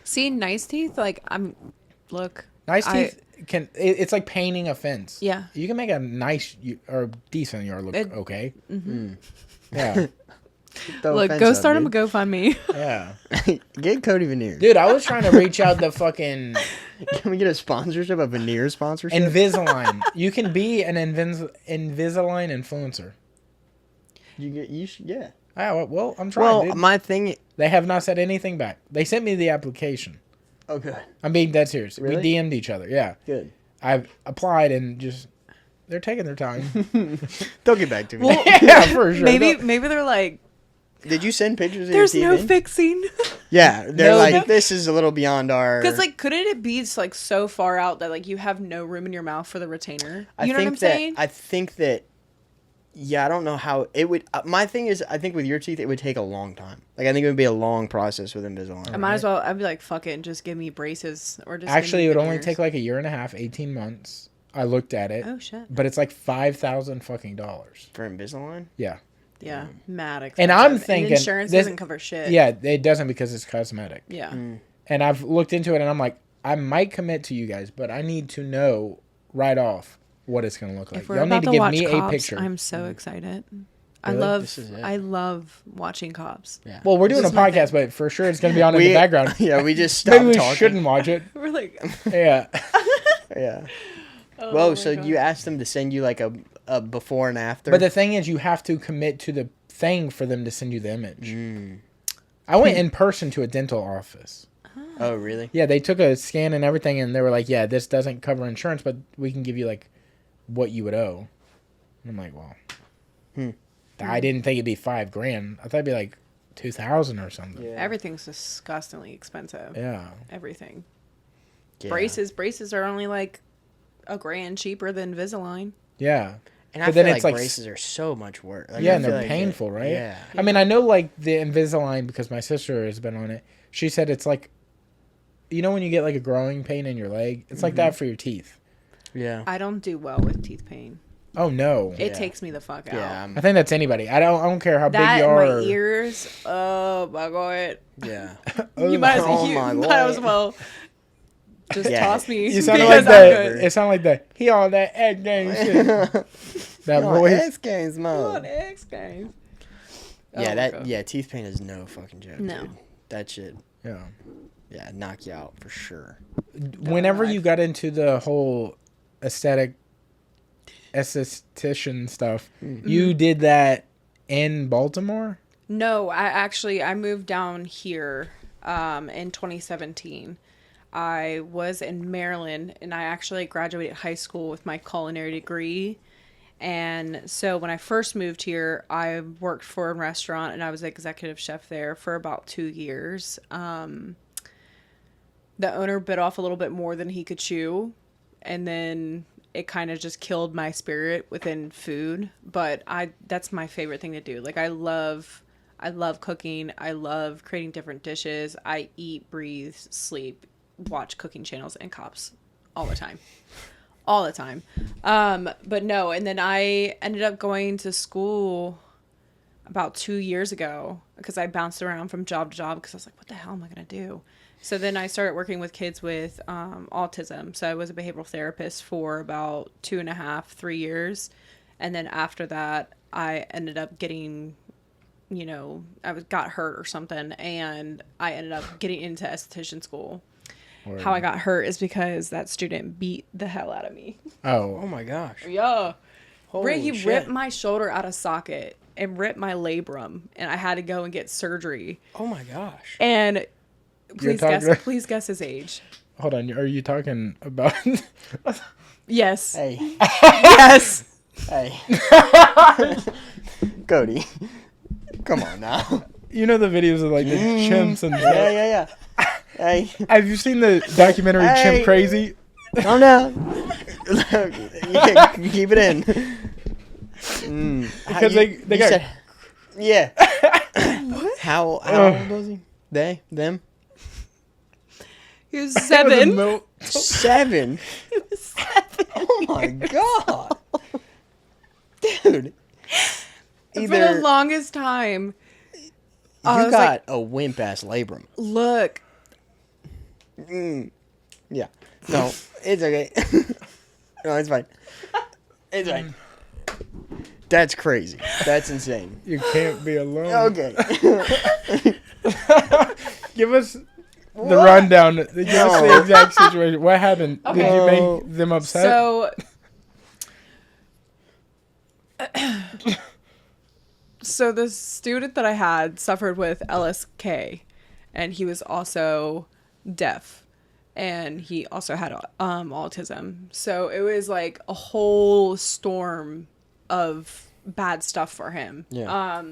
See, nice teeth? Like, Nice teeth it's like painting a fence. Yeah. You can make a nice or decent yard look okay. Mm-hmm. Yeah. Look, go start him a GoFundMe. Yeah. Get Cody veneers. Dude, I was trying to reach out the fucking... Can we get a sponsorship, a veneer sponsorship? Invisalign. You can be an Invisalign influencer. You should, yeah. Oh, well, I'm trying, dude. My thing... They have not said anything back. They sent me the application. Oh, good. I'm being dead serious. Really? We DM'd each other, yeah. Good. I've applied and just... They're taking their time. They'll get back to me. Well, yeah, for sure. Maybe they're like... Did you send pictures of There's your teeth no fixing. Yeah, they're like, this is a little beyond our... Because, like, couldn't it be, like, so far out that, like, you have no room in your mouth for the retainer? You know what I'm saying? I think that... Yeah, I don't know how it would... my thing is, I think with your teeth, it would take a long time. Like, I think it would be a long process with Invisalign. I might as well... I'd be like, fuck it, and just give me braces. Or just Actually, it would only take, like, a year and a half, 18 months. I looked at it. Oh, shit. But it's, like, $5,000 fucking dollars. For Invisalign? Yeah. Yeah, mad expensive. And I'm thinking... And insurance doesn't cover shit. Yeah, it doesn't because it's cosmetic. Yeah. And I've looked into it, and I'm like, I might commit to you guys, but I need to know right off what it's going to look like. If we're Y'all about need to to give watch me Cops, a picture. I'm so excited. Really? I love watching Cops. Yeah. Well, we're doing a podcast, but for sure it's going to be on in the background. Yeah, we just stopped Maybe we talking. shouldn't watch it. We're like... Yeah. Yeah. Oh, well, so God. You asked them to send you, like, a before and after? But the thing is, you have to commit to the thing for them to send you the image. I went in person to a dental office. Oh, really? Yeah, they took a scan and everything, and they were like, yeah, this doesn't cover insurance, but we can give you, like, what you would owe. And I'm like, well, I didn't think it'd be $5,000. I thought it'd be, like, 2,000 or something. Yeah. Everything's disgustingly expensive. Yeah. Everything. Yeah. Braces are only, like, $1,000 cheaper than Invisalign. Yeah. And I feel like braces are so much work. Like, yeah, and they're painful, right? Yeah. I mean, I know, like, the Invisalign, because my sister has been on it, she said it's like, you know when you get, like, a growing pain in your leg? It's like that for your teeth. Yeah. I don't do well with teeth pain. Oh, no. It takes me the fuck out. Yeah. I think that's anybody. I don't care how big you are. My ears, oh, my God. Yeah. You might as well... Just toss me. You sounded like that. It sounded like that. He on that X Games shit. That voice. X Games mode. X Games. Yeah, teeth pain is no fucking joke. No. Dude. That shit. Yeah. Yeah, knock you out for sure. Whenever you got into the whole esthetician stuff, you did that in Baltimore? No, I moved down here in 2017. I was in Maryland, and I actually graduated high school with my culinary degree. And so when I first moved here, I worked for a restaurant, and I was executive chef there for about 2 years. The owner bit off a little bit more than he could chew, and then it kind of just killed my spirit within food. But that's my favorite thing to do. Like, I love cooking. I love creating different dishes. I eat, breathe, sleep, watch cooking channels and Cops all the time. But no, and then I ended up going to school about 2 years ago because I bounced around from job to job because I was like, what the hell am I going to do? So then I started working with kids with autism. So I was a behavioral therapist for about 2.5, 3 years. And then after that, I ended up getting, got hurt or something. And I ended up getting into esthetician school. Word. How I got hurt is because that student beat the hell out of me. Oh my gosh. Yeah. Holy he shit. ripped my shoulder out of socket and ripped my labrum, and I had to go and get surgery. Oh my gosh. And please guess his age. Hold on, are you talking about? Yes. Hey. Yes. Hey. Cody. Come on now. You know the videos of like the chimps and stuff? Yeah. Hey. Have you seen the documentary Chimp Crazy? Calm down. Keep it in. Because they got... said, yeah. How old was he? They? Them? He was 7. 7? He was 7. Oh my god. Dude. For the longest time. You got a wimp-ass labrum. Look. Yeah. No, it's okay. No, it's fine. It's fine. That's crazy. That's insane. You can't be alone. Okay. Give us the rundown. Give us the exact situation. What happened? Okay. Did you make them upset? So the student that I had suffered with LSK, and he was also deaf, and he also had autism. So it was like a whole storm of bad stuff for him. Yeah.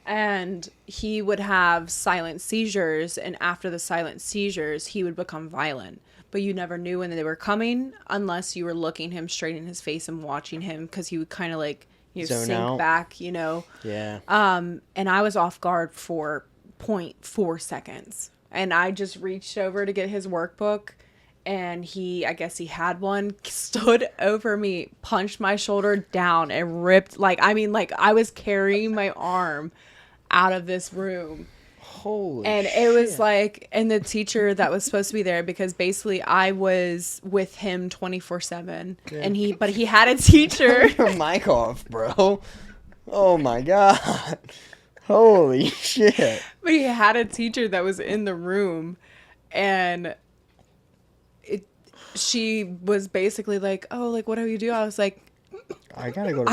And he would have silent seizures, and after the silent seizures, he would become violent. But you never knew when they were coming unless you were looking him straight in his face and watching him, because he would kind of like, sink back, Yeah. And I was off guard for 0.4 seconds. And I just reached over to get his workbook, and I guess he had one, stood over me, punched my shoulder down, and ripped, I was carrying my arm out of this room. Holy and shit. It was like, and the teacher that was supposed to be there, because basically I was with him 24/7, and but he had a teacher. Turn your mic off, bro. Oh my god. Holy shit. But he had a teacher that was in the room, and she was basically like, oh, like, what do you do? I was like, I gotta go to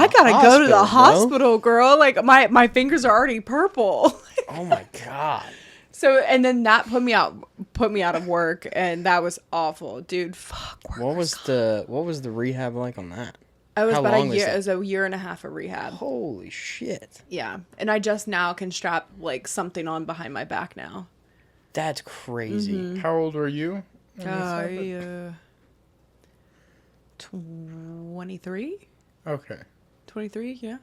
the hospital, girl. Like, my fingers are already purple. Oh my god. So, and then that put me out of work, and that was awful, dude. Fuck. What was the rehab like on that? It was about a year. It was a year and a half of rehab. Holy shit. Yeah, and I just now can strap like something on behind my back now. That's crazy. Mm-hmm. How old were you? 23. Okay. 23, yeah.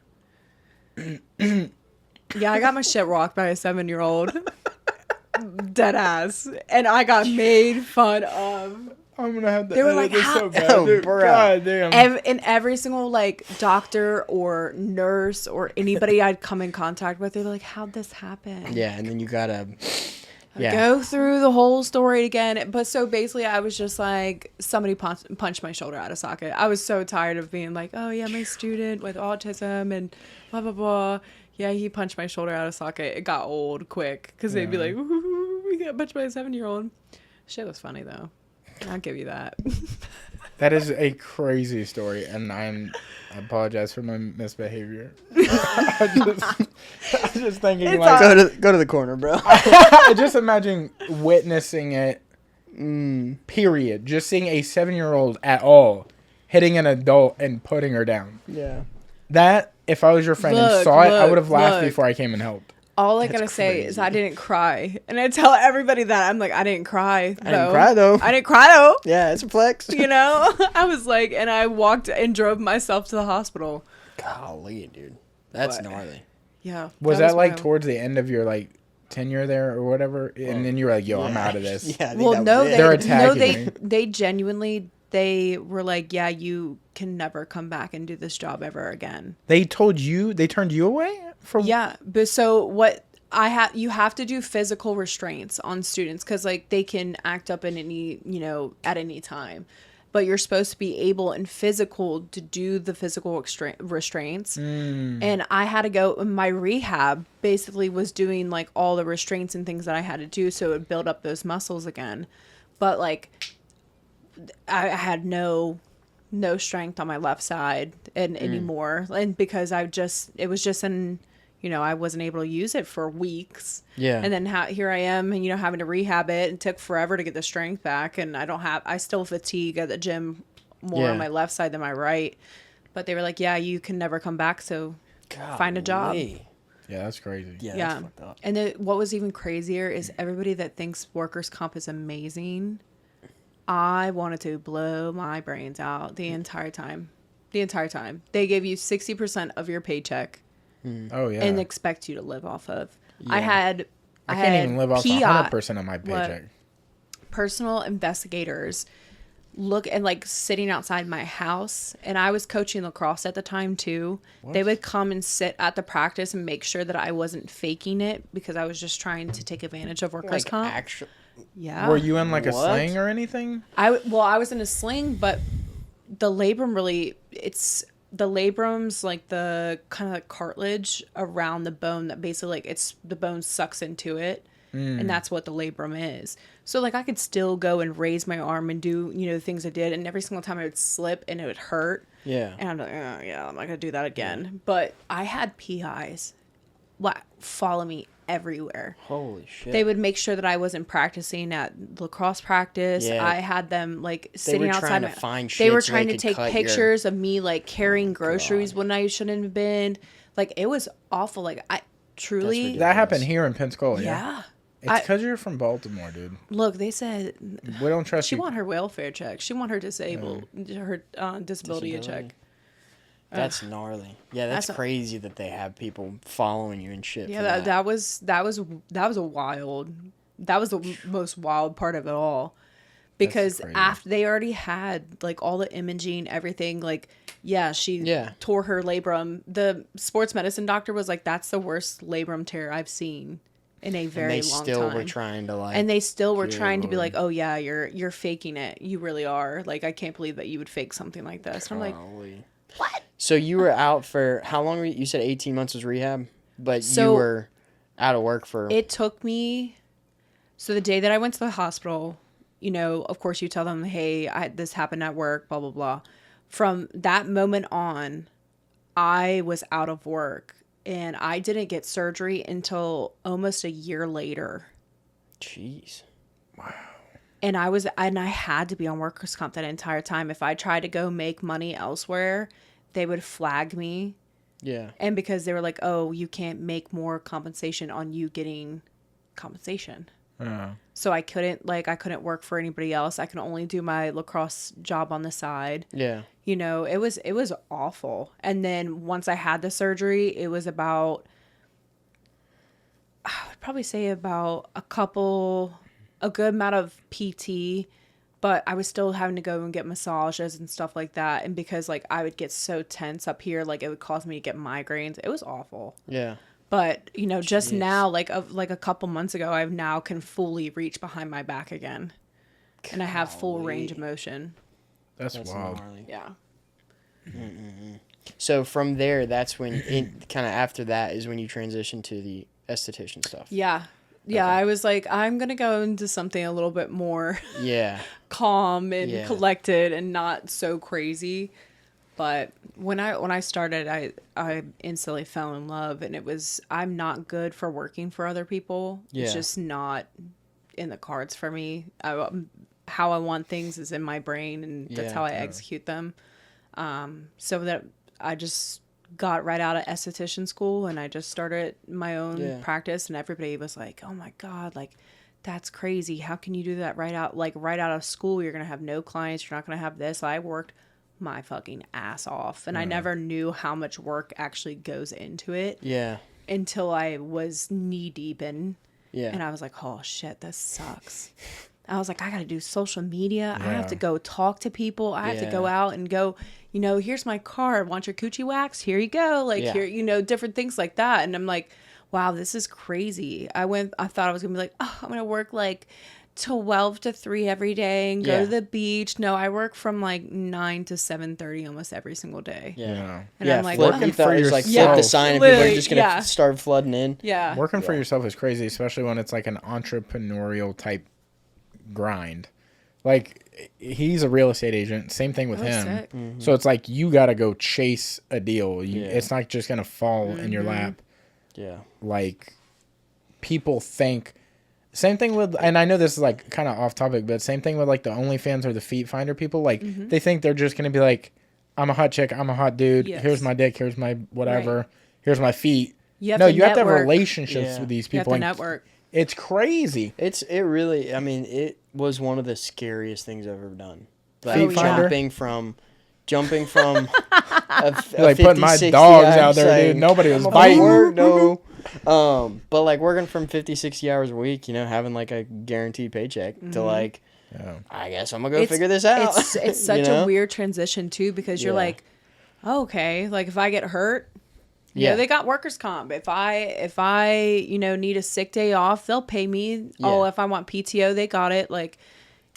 Yeah, I got my shit rocked by a 7-year-old. Dead ass. And I got made fun of. I'm gonna have to they were edit like, this how? so bad. Dude, God damn. And every single like doctor or nurse or anybody I'd come in contact with, they're like, how'd this happen? Yeah, and then you gotta go through the whole story again. But so basically I was just like, somebody punched my shoulder out of socket. I was so tired of being like, oh yeah, my student with autism and blah blah blah. Yeah, he punched my shoulder out of socket. It got old quick, because they'd be like, ooh, we got punched by a 7-year-old. Shit was funny though. I'll give you that. That is a crazy story, and I apologize for my misbehavior. I was just thinking, it's like, go to the corner, bro. I just imagine witnessing it. Period. Just seeing a 7-year-old at all hitting an adult and putting her down. Yeah. That, if I was your friend and saw it, I would have laughed before I came and helped. All I gotta say is I didn't cry. And I tell everybody that. I'm like, I didn't cry, though. I didn't cry, though. Yeah, it's a flex. You know? I was like, and I walked and drove myself to the hospital. Golly, dude. That's gnarly. Yeah. Was that like towards the end of your, like, tenure there or whatever? And then you were like, yo, I'm out of this. Yeah, they're attacking me. They genuinely, they were like, yeah, you can never come back and do this job ever again. They turned you away? Yeah, but so what you have to do physical restraints on students, because like they can act up in at any time, but you're supposed to be able and physical to do the physical restraints. And I had to go, my rehab basically was doing like all the restraints and things that I had to do so it would build up those muscles again. But like I had no strength on my left side anymore, and because it was just I wasn't able to use it for weeks. Yeah. And then here I am, having to rehab it, and it took forever to get the strength back, and I still fatigue at the gym more on my left side than my right. But they were like, yeah, you can never come back, so find a job. Yeah, that's crazy. Yeah, that's fucked up. And then what was even crazier is everybody that thinks workers' comp is amazing, I wanted to blow my brains out the entire time. The entire time. They gave you 60% of your paycheck. Oh, yeah. And expect you to live off of. Yeah. I can't even live off 100% of my paycheck. Personal investigators look and like sitting outside my house, and I was coaching lacrosse at the time too. What? They would come and sit at the practice and make sure that I wasn't faking it because I was just trying to take advantage of workers' comp. Yeah. Were you in like a sling or anything? I was in a sling, but the labrum the labrum's like the kind of cartilage around the bone that basically like the bone sucks into it. And that's what the labrum is. So like I could still go and raise my arm and do, the things I did. And every single time I would slip and it would hurt. Yeah. And I'm like, oh, yeah, I'm not going to do that again. Yeah. But I had PIs follow me everywhere. Holy shit. They would make sure that I wasn't practicing at lacrosse practice. Yeah. I had them like sitting outside. They were trying to take pictures of me like carrying groceries when I shouldn't have been. Like it was awful. Like I truly. That happened here in Pensacola. Yeah. It's because you're from Baltimore, dude. Look, they said we don't trust she want her welfare check. She want her disability check. That's gnarly. Yeah, that's crazy that they have people following you and shit. Yeah, that was the most wild part of it all. Because after they already had like all the imaging, everything, like she tore her labrum. The sports medicine doctor was like, that's the worst labrum tear I've seen in a very long time. They still were trying to like. And they still were trying to be like, oh yeah, you're faking it. You really are. Like I can't believe that you would fake something like this. And I'm like, what? So you were out for how long? You said 18 months was rehab, but you were out of work for. It took me. So the day that I went to the hospital, of course you tell them, hey, this happened at work, blah, blah, blah. From that moment on, I was out of work and I didn't get surgery until almost a year later. Jeez. Wow. And I had to be on workers' comp that entire time. If I tried to go make money elsewhere, they would flag me. Yeah. And because they were like, oh, you can't make more compensation on you getting compensation. So I couldn't work for anybody else. I could only do my lacrosse job on the side. Yeah. It was awful. And then once I had the surgery, it was about, I would probably say about a good amount of PT, but I was still having to go and get massages and stuff like that. And because like I would get so tense up here, like it would cause me to get migraines. It was awful. Yeah. But, just now, like a couple months ago, I now can fully reach behind my back again. Golly. And I have full range of motion. That's wild. Gnarly. Yeah. Mm-mm-mm. So from there, that's when, kind of after that is when you transition to the esthetician stuff. Yeah. Yeah, okay. I was like, I'm going to go into something a little bit more calm and collected and not so crazy. But when I started, I instantly fell in love, and I'm not good for working for other people. Yeah. It's just not in the cards for me. How I want things is in my brain, and that's how I execute them. So that I just got right out of esthetician school, and I just started my own practice, and everybody was like, oh my God, like, that's crazy. How can you do that right out of school? You're going to have no clients. You're not going to have this. I worked my fucking ass off, and I never knew how much work actually goes into it until I was knee deep in and I was like, oh shit, this sucks. I was like, I gotta do social media. I have to go talk to people. I have to go out and go, here's my card, want your coochie wax, here you go, like here, different things like that. And I'm like, wow, this is crazy. I thought I was gonna be like, oh, I'm gonna work like 12 to 3 every day and go to the beach. No, I work from like 9 to 7:30 almost every single day. Yeah. And I'm like, working for yourself. Flip the sign and people are just going to start flooding in. Yeah. Working for yourself is crazy, especially when it's like an entrepreneurial type grind. Like he's a real estate agent. Same thing with him. Mm-hmm. So it's like you got to go chase a deal. It's not just going to fall in your lap. Yeah. Like people think. Same thing with, and I know this is like kind of off topic, but same thing with like the OnlyFans or the Feet Finder people. Like they think they're just going to be like, I'm a hot chick. I'm a hot dude. Yes. Here's my dick. Here's my whatever. Right. Here's my feet. You have to have relationships with these people. You have to network. It's crazy. It really. I mean, it was one of the scariest things I've ever done. Like jumping from like putting my dogs out there, dude. Nobody was biting. Work, no. But like working from 50, 60 hours a week, having like a guaranteed paycheck to like, I guess I'm gonna go figure this out. It's such a weird transition too, because you're like, oh, okay, like if I get hurt, they got workers' comp. If I need a sick day off, they'll pay me. Oh, if I want PTO, they got it. Like,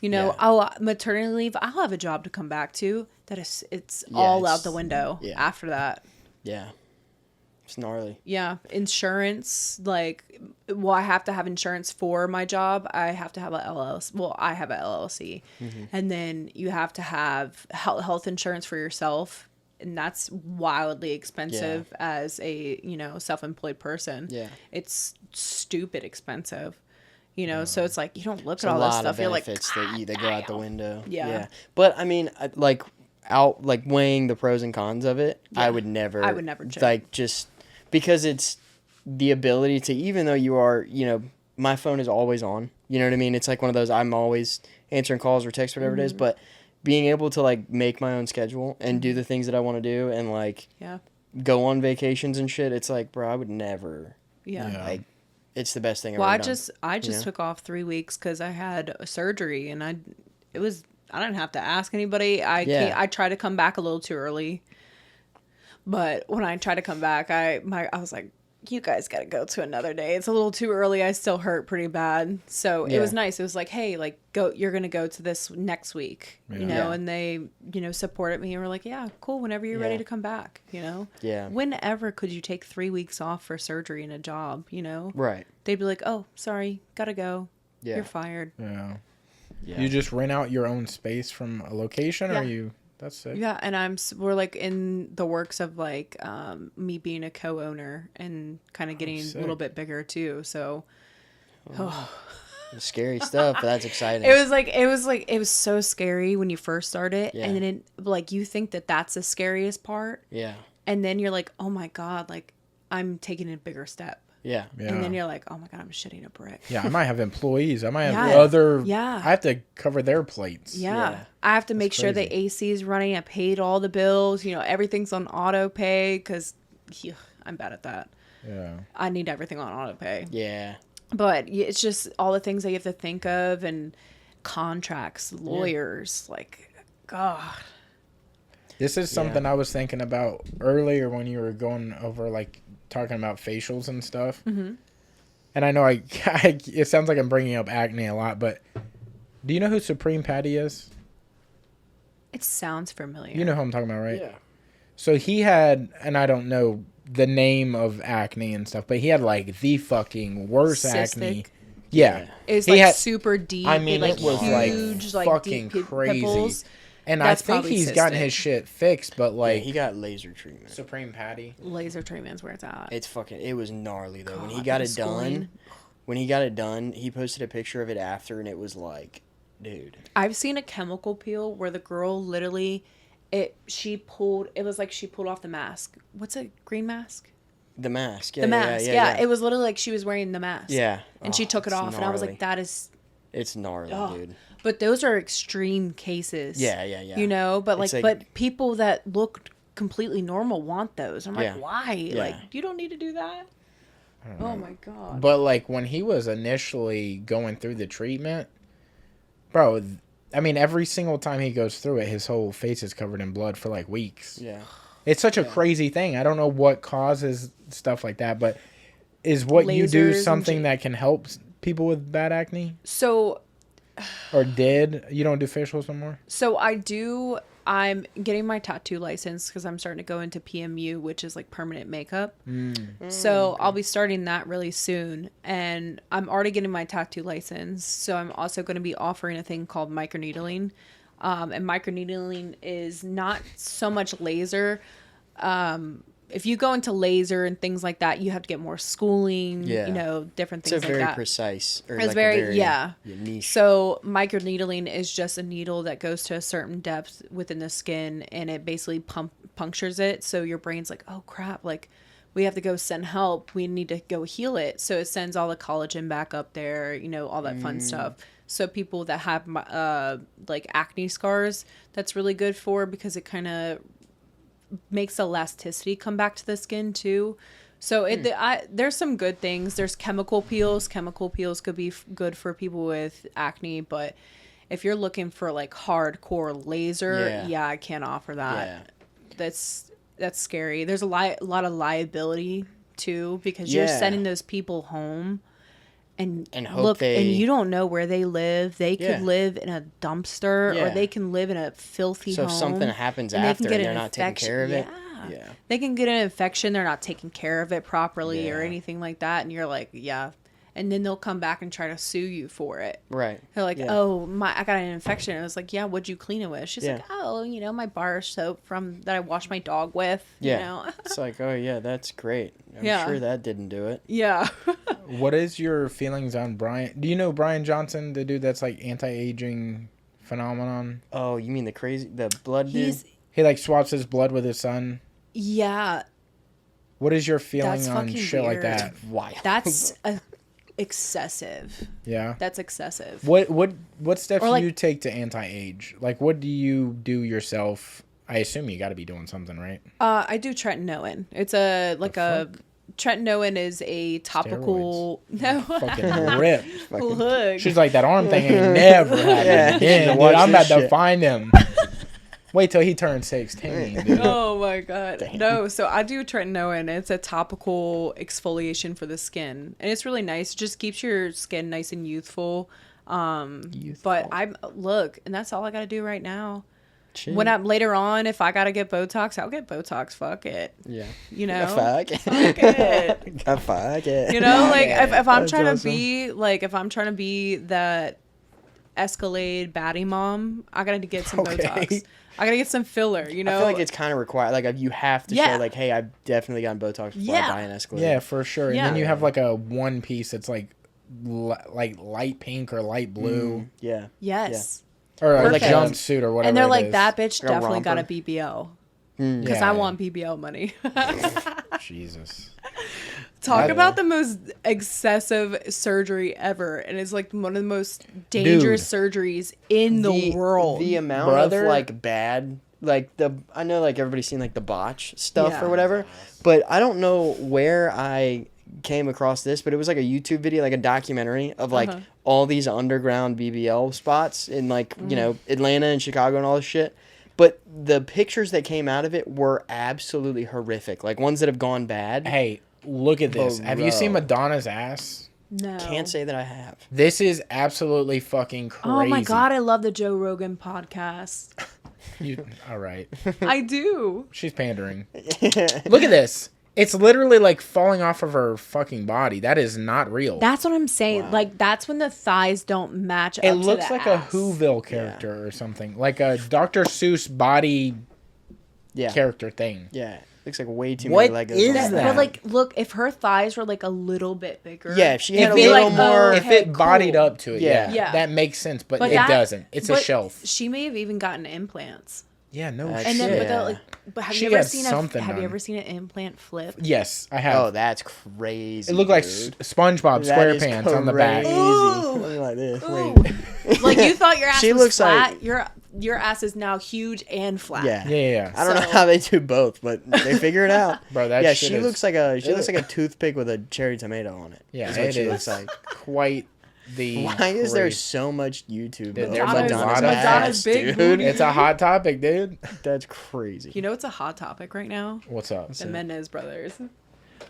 maternity leave, I'll have a job to come back to. It's all out the window after that. Yeah. It's gnarly. Yeah. Insurance, I have to have insurance for my job. I have to have a LLC. Well, I have a LLC. Mm-hmm. And then you have to have health insurance for yourself. And that's wildly expensive as a, self-employed person. Yeah. It's stupid expensive. So it's like, you don't look at all this stuff. You're like, benefits that go out the window. Yeah. But I mean, weighing the pros and cons of it, I would never check. Just because it's the ability to, even though you are, my phone is always on, you know what I mean? It's like one of those, I'm always answering calls or texts, whatever it is, but being able to make my own schedule and do the things that I want to do and go on vacations and shit. It's like, bro, I would never, it's the best thing I've ever done. I just took off 3 weeks because I had a surgery, and I didn't have to ask anybody. I tried to come back a little too early, but when I tried to come back, I was like, you guys got to go to another day. It's a little too early. I still hurt pretty bad. So it was nice. It was like, hey, go, you're going to go to this next week, and they, supported me and were like, yeah, cool. Whenever you're ready to come back, Yeah. Whenever could you take 3 weeks off for surgery and a job, Right. They'd be like, oh, sorry, got to go. Yeah. You're fired. Yeah. You just rent out your own space from a location, or you... That's sick. Yeah, and we're in the works of me being a co-owner and kind of getting a little bit bigger too. So, scary stuff, but that's exciting. It was so scary when you first started, and then you think that's the scariest part. Yeah. And then you're like, oh my God, I'm taking a bigger step. Yeah. And then you're like, oh my God, I'm shitting a brick. Yeah, I might have employees. I might have other... Yeah. I have to cover their plates. Yeah. I have to make sure the AC is running. I paid all the bills. Everything's on auto pay because I'm bad at that. Yeah. I need everything on auto pay. Yeah. But it's just all the things that you have to think of, and contracts, lawyers, God. This is something I was thinking about earlier when you were going over talking about facials and stuff. Mm-hmm. And I know it sounds like I'm bringing up acne a lot, but do you know who Supreme Patty is? It sounds familiar. You know who I'm talking about, right? Yeah. So he had, and I don't know the name of acne and stuff, but he had the fucking worst acne. Yeah. It was super deep. I mean, it was huge, fucking deep crazy. Pimples. And I think he's gotten his shit fixed, but he got laser treatment. Supreme Patty. Laser treatment's where it's at. It was gnarly though. God, when he got it done, he posted a picture of it after, and it was like, dude. I've seen a chemical peel where the girl literally, she pulled off the mask. What's a green mask? The mask. Yeah, the mask. Yeah. It was literally she was wearing the mask. Yeah. And she took it off, gnarly. And I was like, that is. It's gnarly, dude. But those are extreme cases. Yeah. But but people that look completely normal want those. I'm like, why? Yeah. You don't need to do that. Oh my God. But when he was initially going through the treatment, bro, I mean, every single time he goes through it, his whole face is covered in blood for weeks. Yeah. It's such a crazy thing. I don't know what causes stuff like that, but is what you do something that can help people with bad acne? So... Or did you don't do facials no more? So I do. I'm getting my tattoo license because I'm starting to go into PMU, which is permanent makeup. So okay. I'll be starting that really soon, and I'm already getting my tattoo license. So I'm also going to be offering a thing called microneedling, and microneedling is not so much laser. if you go into laser and things like that, you have to get more schooling, different things like that. It's very precise. Or it's like very niche. So microneedling is just a needle that goes to a certain depth within the skin, and it basically punctures it. So your brain's like, oh crap, like we have to go send help. We need to go heal it. So it sends all the collagen back up there, all that fun stuff. So people that have like acne scars, that's really good for, because it kind of makes elasticity come back to the skin too. So there's some good things. There's chemical peels. Chemical peels could be good for people with acne, but if you're looking for like hardcore laser, I can't offer that. Yeah. That's scary. There's a lot of liability too, because you're sending those people home. And look, and you don't know where they live. They could live in a dumpster, or they can live in a filthy home. So if something happens after and they're not taking care of it, they can get an infection. They're not taking care of it properly or anything like that. And you're like, and then they'll come back and try to sue you for it. Right. They're like, oh, I got an infection. And I was like, yeah, what'd you clean it with? She's like, oh, my bar soap that I washed my dog with. Yeah. It's like, oh, yeah, that's great. I'm sure that didn't do it. Yeah. What is your feelings on Brian? Do you know Brian Johnson, the dude that's like anti-aging phenomenon? Oh, you mean the blood dude? He like swaps his blood with his son. Yeah. What is your feeling on shit weird. Like that? Wild. That's excessive. Yeah. That's excessive. What steps do you take to anti-age? Like, what do you do yourself? I assume you got to be doing something, right? I do tretinoin. It's tretinoin is a topical. Steroids. No. Fucking rip. Look. She's like, that arm thing ain't never happened again. Dude, I'm about to find him. Wait till he turns 16, dude. Oh my god. Damn. No, so I do tretinoin. It's a topical exfoliation for the skin. And it's really nice. It just keeps your skin nice and youthful. But and that's all I gotta do right now. Chill. When I'm later on, if I gotta get Botox, I'll get Botox. Fuck it. Yeah. Fuck it. Fuck it. Like if I'm trying to be if I'm trying to be that Escalade baddie mom, I gotta get some Botox. I gotta get some filler, I feel like it's kind of required. Like, you have to show, like, hey, I've definitely gotten Botox before I buy an Escalade. Yeah, for sure. And then you have, like, a one piece that's, like light pink or light blue. Yeah. Yes. Yeah. Or like a jumpsuit or whatever. And they're like, that bitch definitely got a BBL. Because I want BBL money. Jesus. Talk about the most excessive surgery ever, and it's like one of the most dangerous surgeries in the world. The amount of like bad, like I know like everybody's seen like the botch stuff or whatever, but I don't know where I came across this, but it was like a YouTube video, like a documentary of like all these underground BBL spots in like Atlanta and Chicago and all this shit. But the pictures that came out of it were absolutely horrific, like ones that have gone bad. Hey. Look at this. Have you seen Madonna's ass? No. Can't say that I have. This is absolutely fucking crazy. Oh my god, I love the Joe Rogan podcast. All right. I do. She's pandering. Look at this. It's literally like falling off of her fucking body. That is not real. That's what I'm saying. Wow. Like, that's when the thighs don't match up. It looks like a Whoville character or something. Like a Dr. Seuss body character thing. Yeah. Looks like way too many Legos. What is that? But like, look, if her thighs were like a little bit bigger. Yeah, if she had a little more. If it bodied up to it, that makes sense. But it doesn't. It's a shelf. She may have even gotten implants. Yeah, no and shit. Then, but have you ever seen have you ever seen an implant flip? Yes, I have. Oh, that's crazy. It looked like SpongeBob SquarePants on the back. Ooh. Like this. Like you thought your ass was flat. Like... Your ass is now huge and flat. Yeah. I don't know how they do both, but they figure it out. Bro, that shit looks like a toothpick with a cherry tomato on it. Yeah, it looks like quite the. Why is there so much YouTube? Dude, there's Madonna's big dude. It's a hot topic, dude. That's crazy. You know what's a hot topic right now? What's up? The Menendez brothers.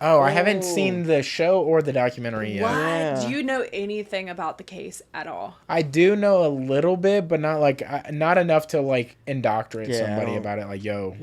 Oh, I haven't seen the show or the documentary yet. What? Yeah. Do you know anything about the case at all? I do know a little bit, but not enough to like indoctrinate somebody about it. Like, yo,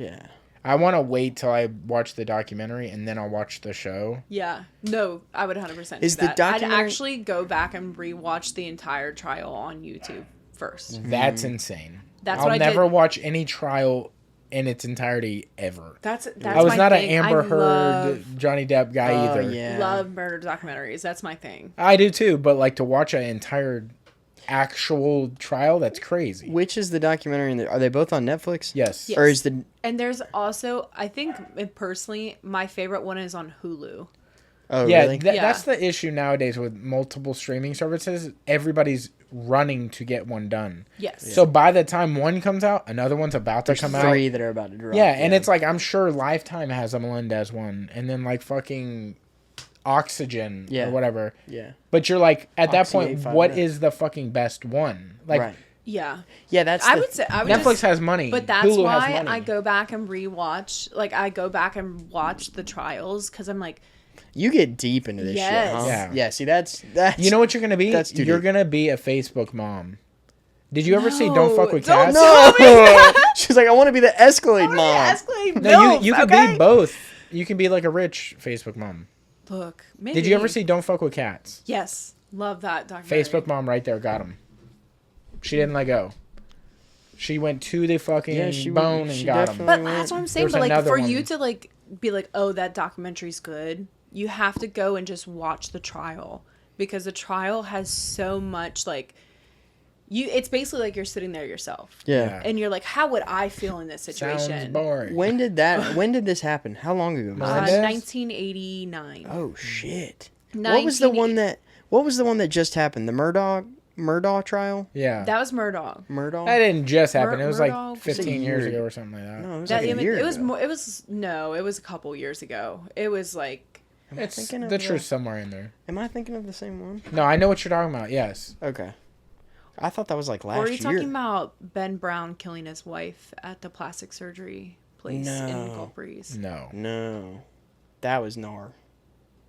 I want to wait till I watch the documentary and then I'll watch the show. Yeah, no, I would 100% do that. I'd actually go back and rewatch the entire trial on YouTube first. That's insane. That's I'll what I never did. Watch any trial in its entirety ever. That's I was my not thing. an Amber Heard, Johnny Depp guy either. Yeah. Love murder documentaries. That's my thing. I do too, but like to watch an entire actual trial, that's crazy. Which is the documentary? Are they both on Netflix? Yes. Or is the... And there's also, I think personally, my favorite one is on Hulu. Oh, yeah, really? That's the issue nowadays with multiple streaming services. Everybody's running to get one done. Yes. So by the time one comes out, another one's about to come out. 3 that are about to drop. Yeah, and it's like, I'm sure Lifetime has a Melendez one, and then like fucking Oxygen or whatever. Yeah. But you're like, at that point, what minutes. is the fucking best one? Like, right. Yeah. Yeah, that's... I would say Netflix has money. But that's Hulu why has money. I go back and rewatch. Like, I go back and watch the trials because I'm like... You get deep into this shit, huh? Yeah. See, that's... You know what you're going to be? That's too You're deep. going to be a Facebook mom. Did you ever see Don't Fuck With Cats? No! She's like, I want to be the Escalade mom. No, you could be both. You can be like a rich Facebook mom. Look, maybe. Did you ever see Don't Fuck With Cats? Yes. Love that documentary. Facebook mom right there got him. She didn't let go. She went to the fucking bone and got him. But that's what I'm saying. There's But like for another you one. to like be like, oh, that documentary's good, you have to go and just watch the trial because the trial has so much like it's basically like you're sitting there yourself. Yeah. And you're like, how would I feel in this situation? Sounds boring. When did this happen? How long ago? 1989. Oh shit. What was the one that just happened? The Murdaugh trial? Yeah. That was Murdaugh. That didn't just happen. It was Murdaugh like 15 years ago or something like that. No, it was like a year ago. It was a couple years ago. It was like It's the truth somewhere in there. Am I thinking of the same one? No, I know what you're talking about. Yes. Okay. I thought that was like last year. Or are you talking about Ben Brown killing his wife at the plastic surgery place in Gulf Breeze? No. That was Nar.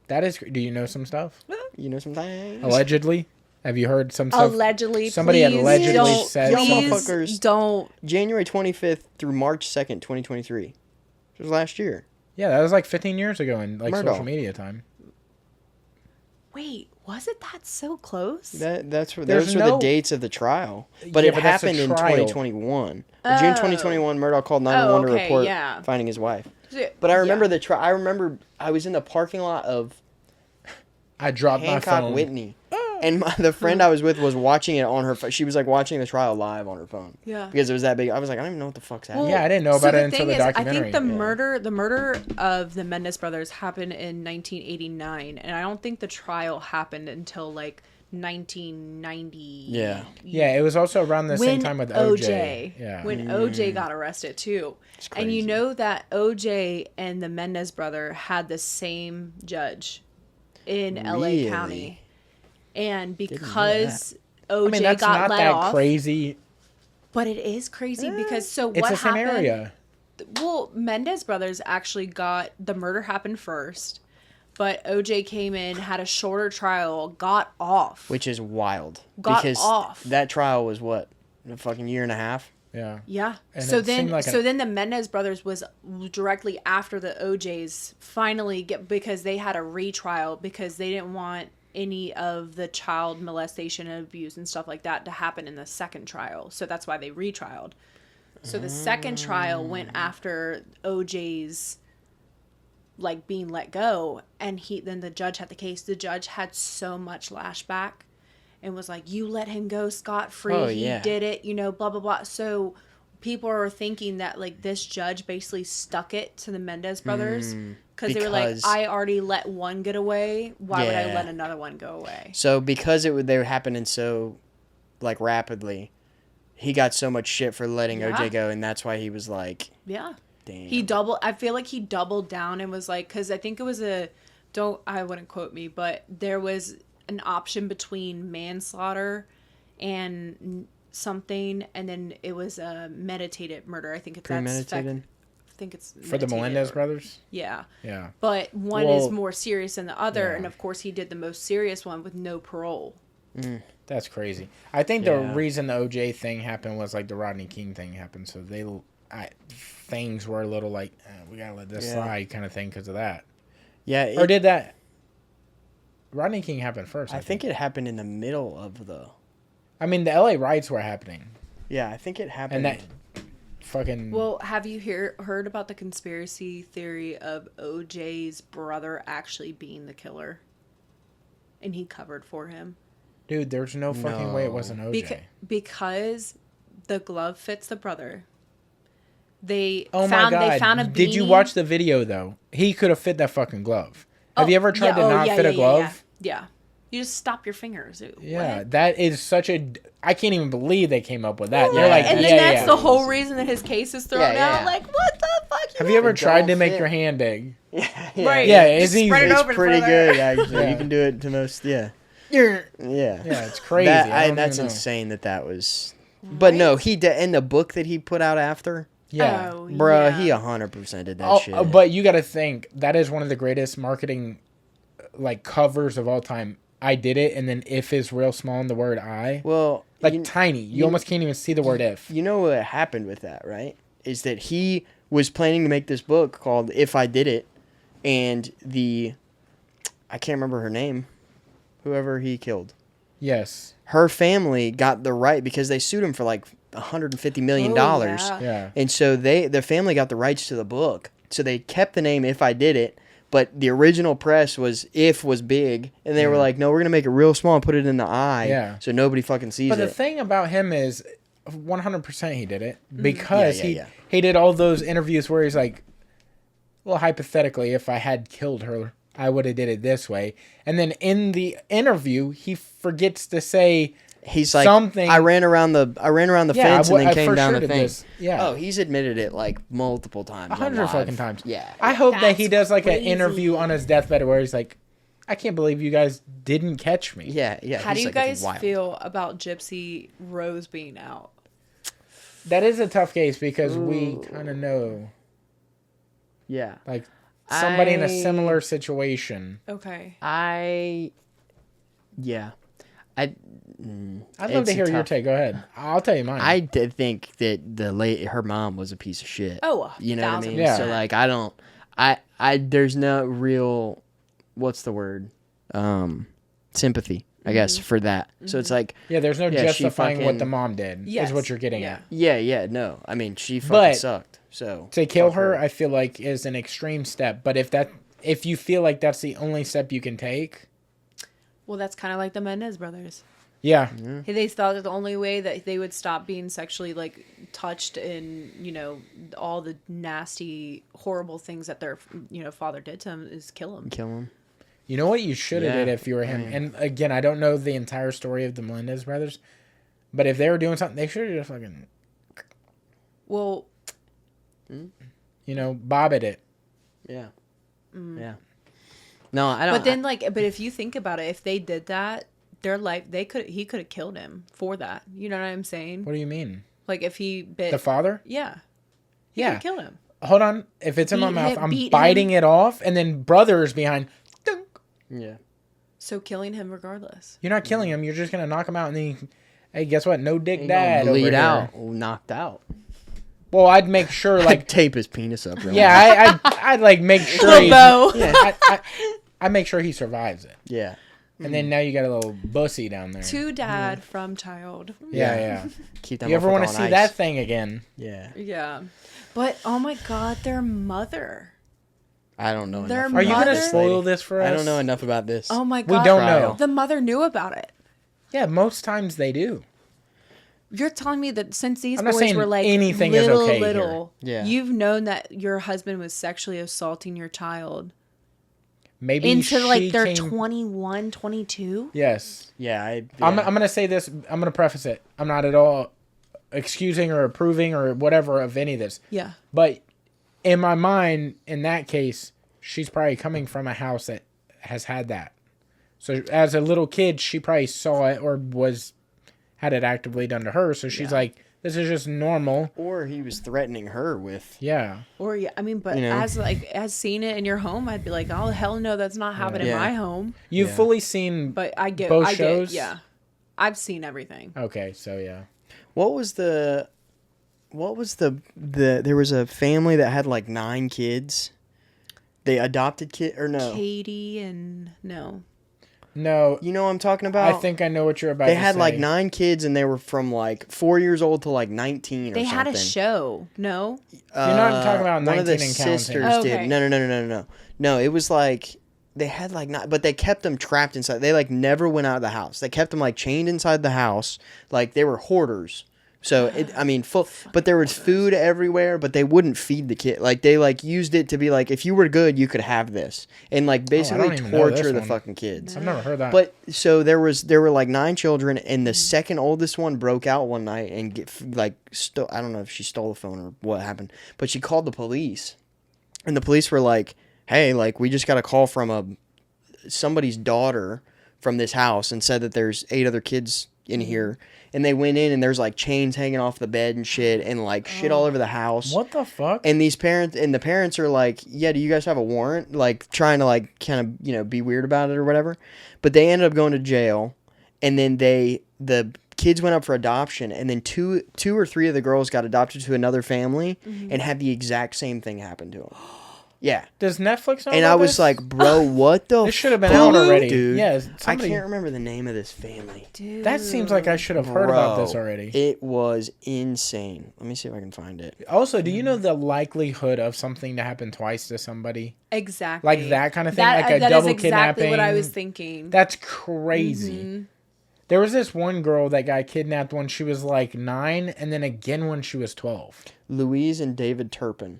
That is. Do you know some stuff? You know some things? Allegedly? Have you heard some stuff? Allegedly. Somebody allegedly said motherfuckers don't. January 25th through March 2nd, 2023. It was last year. Yeah, that was like 15 years ago in like Murdaugh. social media time. Wait, was it that so close? Those were the dates of the trial. But it happened in 2021. June 2021, Murdaugh called 911 to report finding his wife. But I remember the trial. I remember I was in the parking lot of I dropped Hancock my phone. Whitney. And the friend I was with was watching it on her phone. She was like watching the trial live on her phone. Yeah. Because it was that big. I was like, I don't even know what the fuck's happening. Yeah, I didn't know about it until the documentary. I think the murder of the Menendez brothers happened in 1989, and I don't think the trial happened until like 1990. Yeah. Yeah, it was also around the same time with OJ. Yeah. When OJ got arrested too. And you know that OJ and the Menendez brother had the same judge in LA County. And because OJ that's got not let that off, crazy. But it is crazy because it's what the same happened? area. Well, Menendez brothers actually the murder happened first, but OJ came in, had a shorter trial, got off. Which is wild. Got off. That trial was what? A fucking year and a half? Yeah. Yeah. And so then the Menendez brothers was directly after the OJs finally because they had a retrial because they didn't want any of the child molestation and abuse and stuff like that to happen in the second trial. So that's why they retrialed. So the second trial went after OJ's like being let go, and then the judge had the case. The judge had so much lashback and was like, you let him go scot-free. Oh, he did it, blah, blah, blah. So people are thinking that like this judge basically stuck it to the Menendez brothers because they were like, I already let one get away. Why would I let another one go away? So because they were happening so like rapidly, he got so much shit for letting OJ go, and that's why he was like, yeah. Damn. I feel like he doubled down and was like, because I think it was I wouldn't quote me, but there was an option between manslaughter and something, and then it was a meditated murder. I think it's premeditated. I think it's for the Melendez brothers. Yeah. Yeah. But one is more serious than the other, and of course he did the most serious one with no parole. That's crazy. I think the reason the OJ thing happened was like the Rodney King thing happened, so things were a little like we gotta let this slide kind of thing because of that. Yeah. Or did that? Rodney King happened first. I think it happened in the middle of the. I mean, the LA riots were happening. Yeah, I think it happened. And fucking. Well, have you heard about the conspiracy theory of OJ's brother actually being the killer, and he covered for him? Dude, there's no fucking way it wasn't OJ. Because the glove fits the brother. They my found a beanie. Did you watch the video though? He could have fit that fucking glove. Have you ever tried to not fit a glove? Yeah. You just stop your fingers. Yeah, what? that is such a. I can't even believe they came up with that. Yeah. They're like, and then that's the whole reason that his case is thrown out. Like, what the fuck? Have you ever tried to make your hand big? Yeah. Right. Yeah, it's easy. It's pretty good actually. You can do it to most. Yeah. Yeah, it's crazy. That's insane that was. Right? But no, he did in the book that he put out after. Yeah, bruh, he 100% did that shit. But you got to think that is one of the greatest marketing, like covers of all time. I did it, and then if is real small in the word I. Well, tiny. You almost can't even see the word if. You know what happened with that, right? Is that he was planning to make this book called If I Did It, and I can't remember her name, whoever he killed. Yes. Her family got the right because they sued him for like $150 million. Yeah. And so their family got the rights to the book. So they kept the name If I Did It, but the original press was If was big. And they were like, no, we're going to make it real small and put it in the I. Yeah. So nobody fucking sees it. But the thing about him is 100% he did it because he did all those interviews where he's like, well, hypothetically, if I had killed her, I would have did it this way. And then in the interview, he forgets to say he's like something. I ran around the fence and then came down the thing. Yeah. Oh, he's admitted it like multiple times. 100 fucking times. Yeah. I hope that he does like crazy. an interview on his deathbed where he's like, I can't believe you guys didn't catch me. Yeah, yeah. How do you guys feel about Gypsy Rose being out? That is a tough case because we kind of know. Yeah. Like somebody in a similar situation. Okay. I'd love to hear your take. Go ahead. I'll tell you mine. I did think that her mom was a piece of shit. Oh, you know what I mean? Yeah. So like, there's no real, what's the word? Sympathy, I guess, for that. So it's like, there's no justifying what the mom did. Is what you're getting at. Yeah. No, I mean, she fucking sucked. So to kill her, I feel like is an extreme step. But if you feel like that's the only step you can take, well, that's kind of like the Mendez brothers. Yeah. They thought that the only way that they would stop being sexually like touched and all the nasty, horrible things that their father did to them is kill him. You know what you should have did if you were him? And again, I don't know the entire story of the Melendez brothers, but if they were doing something, they should have just fucking. Well. Bobbed it. Yeah. Yeah. No, I don't. But then, but if you think about it, if they did that, their life, he could have killed him for that. You know what I'm saying? What do you mean? Like if he bit the father? Yeah. He could kill him. Hold on. If it's in my mouth, I'm biting it off, and then brother's behind. Dunk. Yeah. So killing him regardless. You're not killing him. You're just gonna knock him out, and then hey, guess what? No dick dad. Bleed out. Knocked out. Well, I'd make sure like tape his penis up. Really. Yeah, I'd like make sure. I make sure he survives it. Yeah. And then now you got a little bussy down there. To dad from child. Yeah. Keep them. You ever want to see that thing again? Yeah. Yeah. But oh my God, their mother. I don't know. Are you gonna spoil this for us? I don't know enough about this. Oh my God. We don't know. The mother knew about it. Yeah, most times they do. You're telling me that since these I'm not boys saying were like anything little, is okay little, here. you've known that your husband was sexually assaulting your child. Maybe into like they're 21, 22? Yes. Yeah, I'm going to say this. I'm going to preface it. I'm not at all excusing or approving or whatever of any of this. Yeah. But in my mind, in that case, she's probably coming from a house that has had that. So as a little kid, she probably saw it or had it actively done to her. So she's like, this is just normal. Or he was threatening her with. Yeah. Or but as seeing it in your home, I'd be like, oh hell no, that's not happening in my home. You've fully seen but I get both shows? I've seen everything. Okay, so yeah. What was the there was a family that had like 9 kids. They adopted kid or no? Katie and no. No. You know what I'm talking about? I think I know what you're about They to had say. like 9 kids, and they were from like 4 years old to like 19 or something. They had a show. No? You're not talking about 19 one of the and counting. sisters did. Okay. No. No, it was like they had like not, but they kept them trapped inside. They like never went out of the house. They kept them like chained inside the house. Like they were hoarders. So but there was food everywhere, but they wouldn't feed the kid. Like they like used it to be like, if you were good, you could have this, and like basically torture the fucking kids. I've never heard that. But so there were like 9 children, and the second oldest one broke out one night and I don't know if she stole the phone or what happened, but she called the police, and the police were like, "Hey, like we just got a call from somebody's daughter from this house and said that there's 8 other kids in here." And they went in, and there's like chains hanging off the bed and shit, and like shit all over the house. What the fuck? And the parents are like, "Yeah, do you guys have a warrant?" Like trying to like kind of be weird about it or whatever. But they ended up going to jail, and then the kids went up for adoption, and then two or three of the girls got adopted to another family and had the exact same thing happen to them. Yeah. Does Netflix know And about I was this? like, bro, what the This should have been out already. dude? Yeah, I can't remember the name of this family. Dude. That seems like I should have heard about this already. It was insane. Let me see if I can find it. Also, do you know the likelihood of something to happen twice to somebody? Exactly. Like that kind of thing? Like a double is exactly kidnapping? what I was thinking. That's crazy. There was this one girl that got kidnapped when she was like 9, and then again when she was 12. Louise and David Turpin.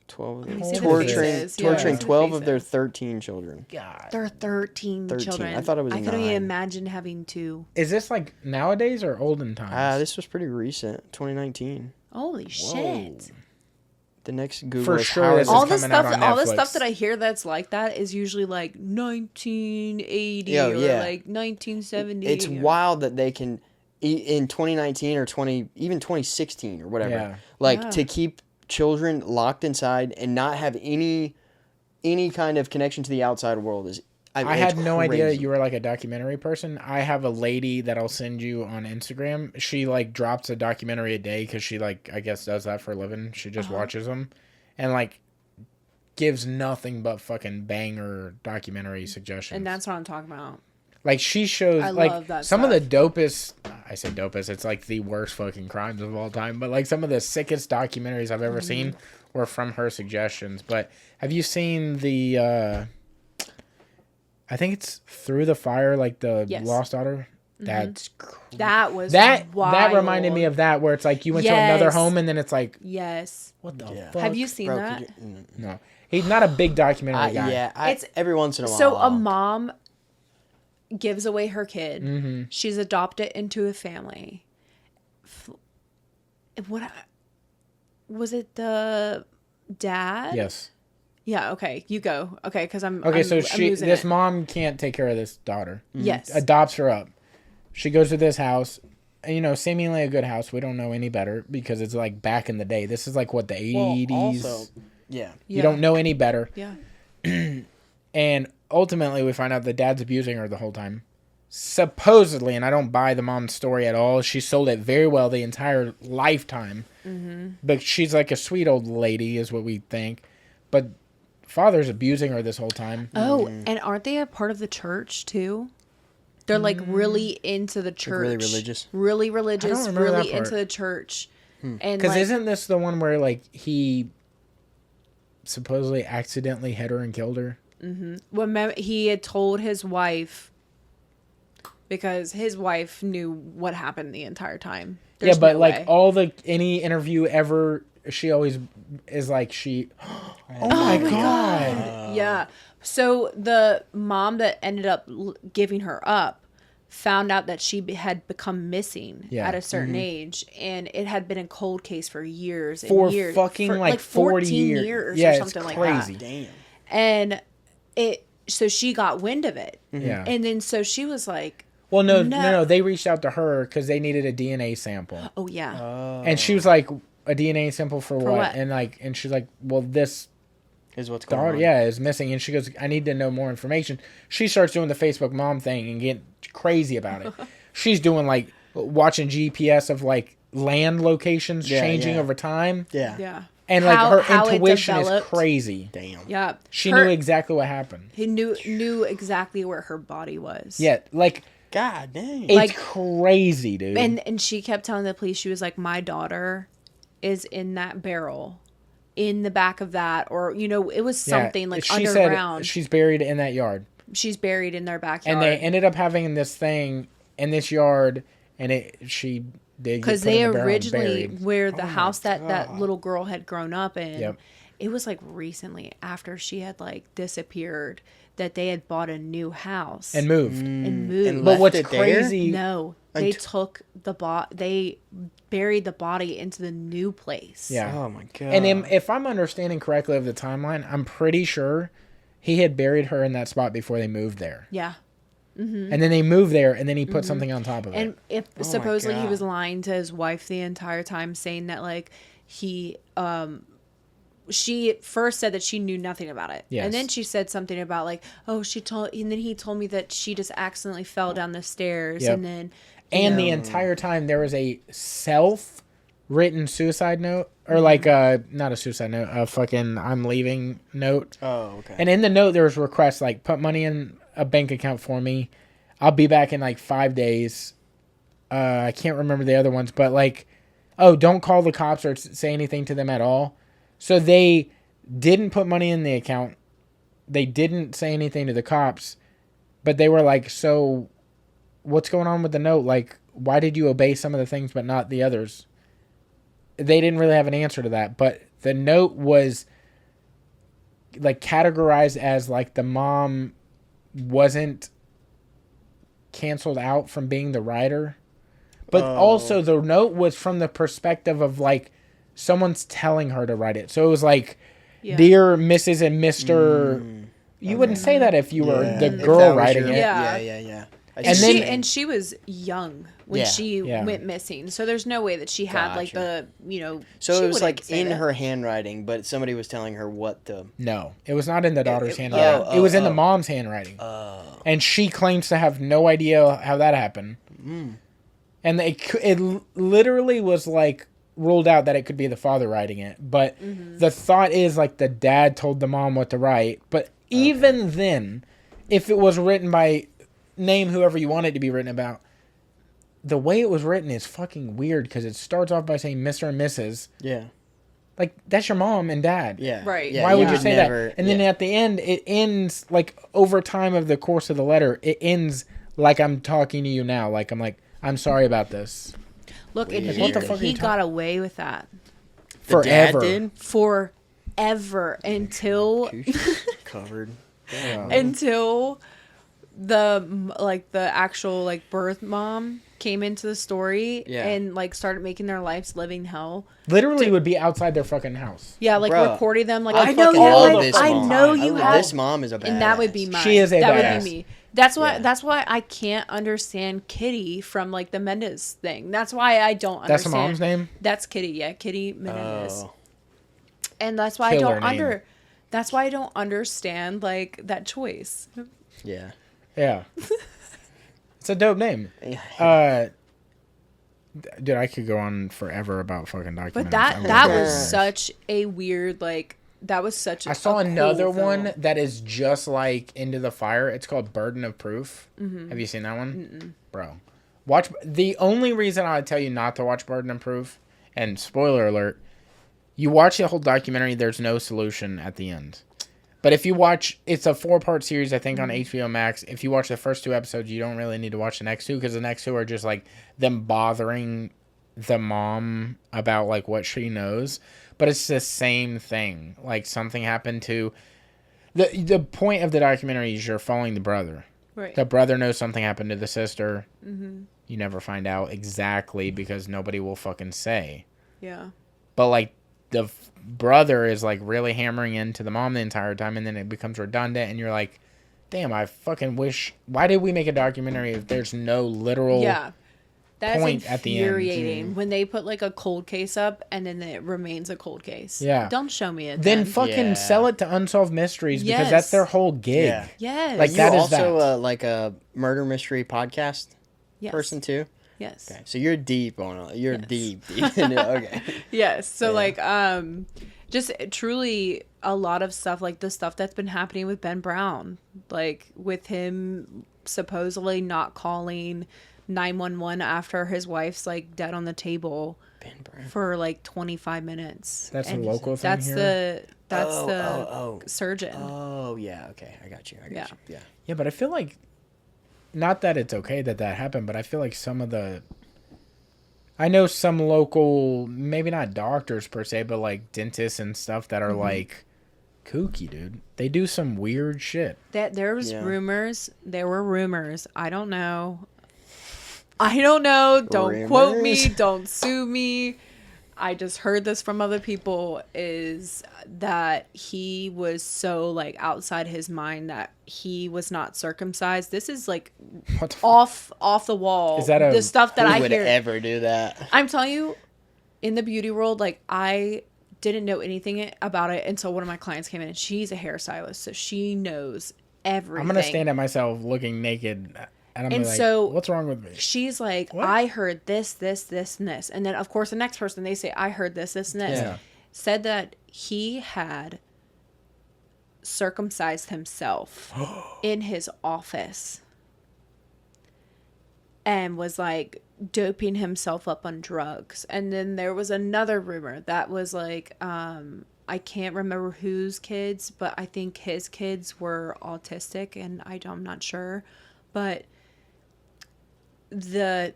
12 Let me see the torturing faces. Yeah. 12 of their 13 children. God. There are 13 children. I thought it was I couldn't 9. even imagine having 2. Is this like nowadays or olden times? This was pretty recent, 2019. Holy shit. The next Google For is sure how this is is All the coming out stuff on all the Netflix. stuff that I hear that's like that is usually like 1980 Yo, or yeah. like 1970. It's wild that they can in 2019 or even 2016 or whatever. Yeah. To keep children locked inside and not have any kind of connection to the outside world is I had no idea you were like a documentary person. I have a lady that I'll send you on Instagram. She like drops a documentary a day because she like I guess does that for a living. She just watches them and like gives nothing but fucking banger documentary suggestions. And that's what I'm talking about. Like she shows I like love that some stuff. of the dopest. I say dopest. It's like the worst fucking crimes of all time. But like some of the sickest documentaries I've ever seen were from her suggestions. But have you seen the? I think it's Through the Fire, like the Lost Daughter. That's That was that wild. reminded me of that, where it's like you went to another home and then it's like yes. what the fuck? Have you seen that? No, he's not a big documentary guy. Yeah, It's every once in a while. So a mom gives away her kid. Mm-hmm. She's adopted into a family. What was it? The dad? Yes. Yeah. Okay. You go. Okay. Because I'm Okay, so I'm losing it. mom can't take care of this daughter. Yes. Adopts her up. She goes to this house, seemingly a good house. We don't know any better because it's like back in the day. This is like what the 80s. Also, yeah. You don't know any better. Yeah. And ultimately we find out the dad's abusing her the whole time. Supposedly, and I don't buy the mom's story at all. She sold it very well the entire lifetime. Mm-hmm. But she's like a sweet old lady is what we think. But father's abusing her this whole time. Oh, and aren't they a part of the church too? They're like really into the church. Like really religious? Really religious. I don't remember Really that part. into the church. And Because isn't this the one where like he supposedly accidentally hit her and killed her? when he had told his wife, because his wife knew what happened the entire time. There's yeah, but no like way. any interview ever, she always is like oh my god. Yeah. So the mom that ended up giving her up found out that she had become missing at a certain age, and it had been a cold case for years and years. For like 40 40 years. or something like crazy. that. Damn. And so she got wind of it. Yeah. And then so she was like, Well, no. They reached out to her because they needed a DNA sample. oh yeah. And she was like, a DNA sample for what? what? And she's like, well, this Is what's going daughter, on. is missing. And she goes, I need to know more information. She starts doing the Facebook mom thing and getting crazy about it. She's doing watching GPS of land locations changing over time. Yeah. Yeah. And like her intuition is crazy. Damn. Yeah. She knew exactly what happened. He knew exactly where her body was. Yeah, like God dang. It's like, crazy, dude. And she kept telling the police, she was like, my daughter is in that barrel, in the back of that, or it was something like she underground. Said she's buried in that yard. She's buried in their backyard. And they ended up having this thing in this yard, and she did because they originally where the house that little girl had grown up in. Yep. It was like recently after she had like disappeared that they had bought a new house and moved. And but what's crazy? No, they took they buried the body into the new place. Yeah. Oh my God. And if I'm understanding correctly of the timeline, I'm pretty sure he had buried her in that spot before they moved there. Yeah. Mm-hmm. And then they moved there, and then he put something on top of it. And if supposedly he was lying to his wife the entire time, saying that like he she first said that she knew nothing about it. Yes. And then she said something about like, and then he told me that she just accidentally fell down the stairs. Yep. And then the entire time there was a self-written suicide note, or like not a suicide note, a fucking I'm leaving note. Oh, okay. And in the note there was requests like, put money in a bank account for me. I'll be back in like 5 days. I can't remember the other ones, but like, don't call the cops or say anything to them at all. So they didn't put money in the account. They didn't say anything to the cops, but they were like, so what's going on with the note? Like, why did you obey some of the things but not the others? They didn't really have an answer to that, but the note was like categorized as like the mom wasn't canceled out from being the writer, but also the note was from the perspective of like someone's telling her to write it. So it was like, dear Mrs. and Mr. You wouldn't say that if you were the girl writing it. Yeah. And she was young when she went missing, so there's no way that she had like the So it was like in her handwriting, but somebody was telling her what the. No, it was not in the daughter's handwriting. It was in the mom's handwriting, and she claims to have no idea how that happened. And it literally was like ruled out that it could be the father writing it, but the thought is like the dad told the mom what to write. But even then, if it was written by name whoever you want it to be written about, the way it was written is fucking weird because it starts off by saying Mr. and Mrs. Yeah. Like, that's your mom and dad. Yeah. Right. Why would you say that? And then at the end, it ends, like, over time of the course of the letter, it ends like I'm talking to you now. Like, I'm sorry about this. Look, and he got away with that. Forever. Forever. Until... Covered. Until... the actual like birth mom came into the story and like started making their lives living hell. Literally would be outside their fucking house. Yeah, like recording them like I know you have this mom is a badass. And that would be mine. She is a that badass. Would be me. That's why I can't understand Kitty from like the Mendez thing. That's why I don't understand. That's the mom's name? That's Kitty, yeah, Kitty Menendez. And that's why that's why I don't understand like that choice. Yeah. Yeah. It's a dope name. Dude, I could go on forever about fucking documentaries. But that was such a weird, like, that was such a I saw another one that is just like Into the Fire. It's called Burden of Proof. Mm-hmm. Have you seen that one? Bro. The only reason I would tell you not to watch Burden of Proof, and spoiler alert, you watch the whole documentary, there's no solution at the end. But if you watch, it's a 4-part series, I think, on HBO Max. If you watch the first 2 episodes, you don't really need to watch the next 2, because the next 2 are just, like, them bothering the mom about, like, what she knows. But it's the same thing. Like, something happened to... The point of the documentary is you're following the brother. Right. The brother knows something happened to the sister. Mm-hmm. You never find out exactly, because nobody will fucking say. Yeah. But, like, the brother is like really hammering into the mom the entire time, and then it becomes redundant, and you're like, damn, I fucking wish, why did we make a documentary if there's no literal point at the end? Infuriating when they put like a cold case up and then it remains a cold case. Yeah. Don't show me it. Then fucking sell it to Unsolved Mysteries, because that's their whole gig. Yeah. Yes. Like, that is also like a murder mystery podcast person too? Yes. Okay. So you're deep on it. You're deep in it. Okay. Yes. So like just truly a lot of stuff, like the stuff that's been happening with Ben Brown, like with him supposedly not calling 911 after his wife's like dead on the table for like 25 minutes. That's a local thing here? That's the surgeon. Oh, yeah. Okay. I got you. Yeah. Yeah, but I feel like, not that it's okay that happened, but I feel like I know some local, maybe not doctors per se, but like dentists and stuff that are like kooky, dude. They do some weird shit. There were rumors. I don't know. Don't quote me. Don't sue me. I just heard this from other people, is that he was so like outside his mind that he was not circumcised. This is like off the wall. Is that the stuff that I hear? Who would ever do that? I'm telling you, in the beauty world, like I didn't know anything about it until one of my clients came in, and she's a hairstylist, so she knows everything. I'm gonna stand at myself looking naked. And like, so what's wrong with me? She's like, what? I heard this, and this. And then, of course, the next person, they say, I heard this, and this. Yeah. Said that he had circumcised himself in his office and was, like, doping himself up on drugs. And then there was another rumor that was, like, I can't remember whose kids, but I think his kids were autistic, and I'm not sure. But the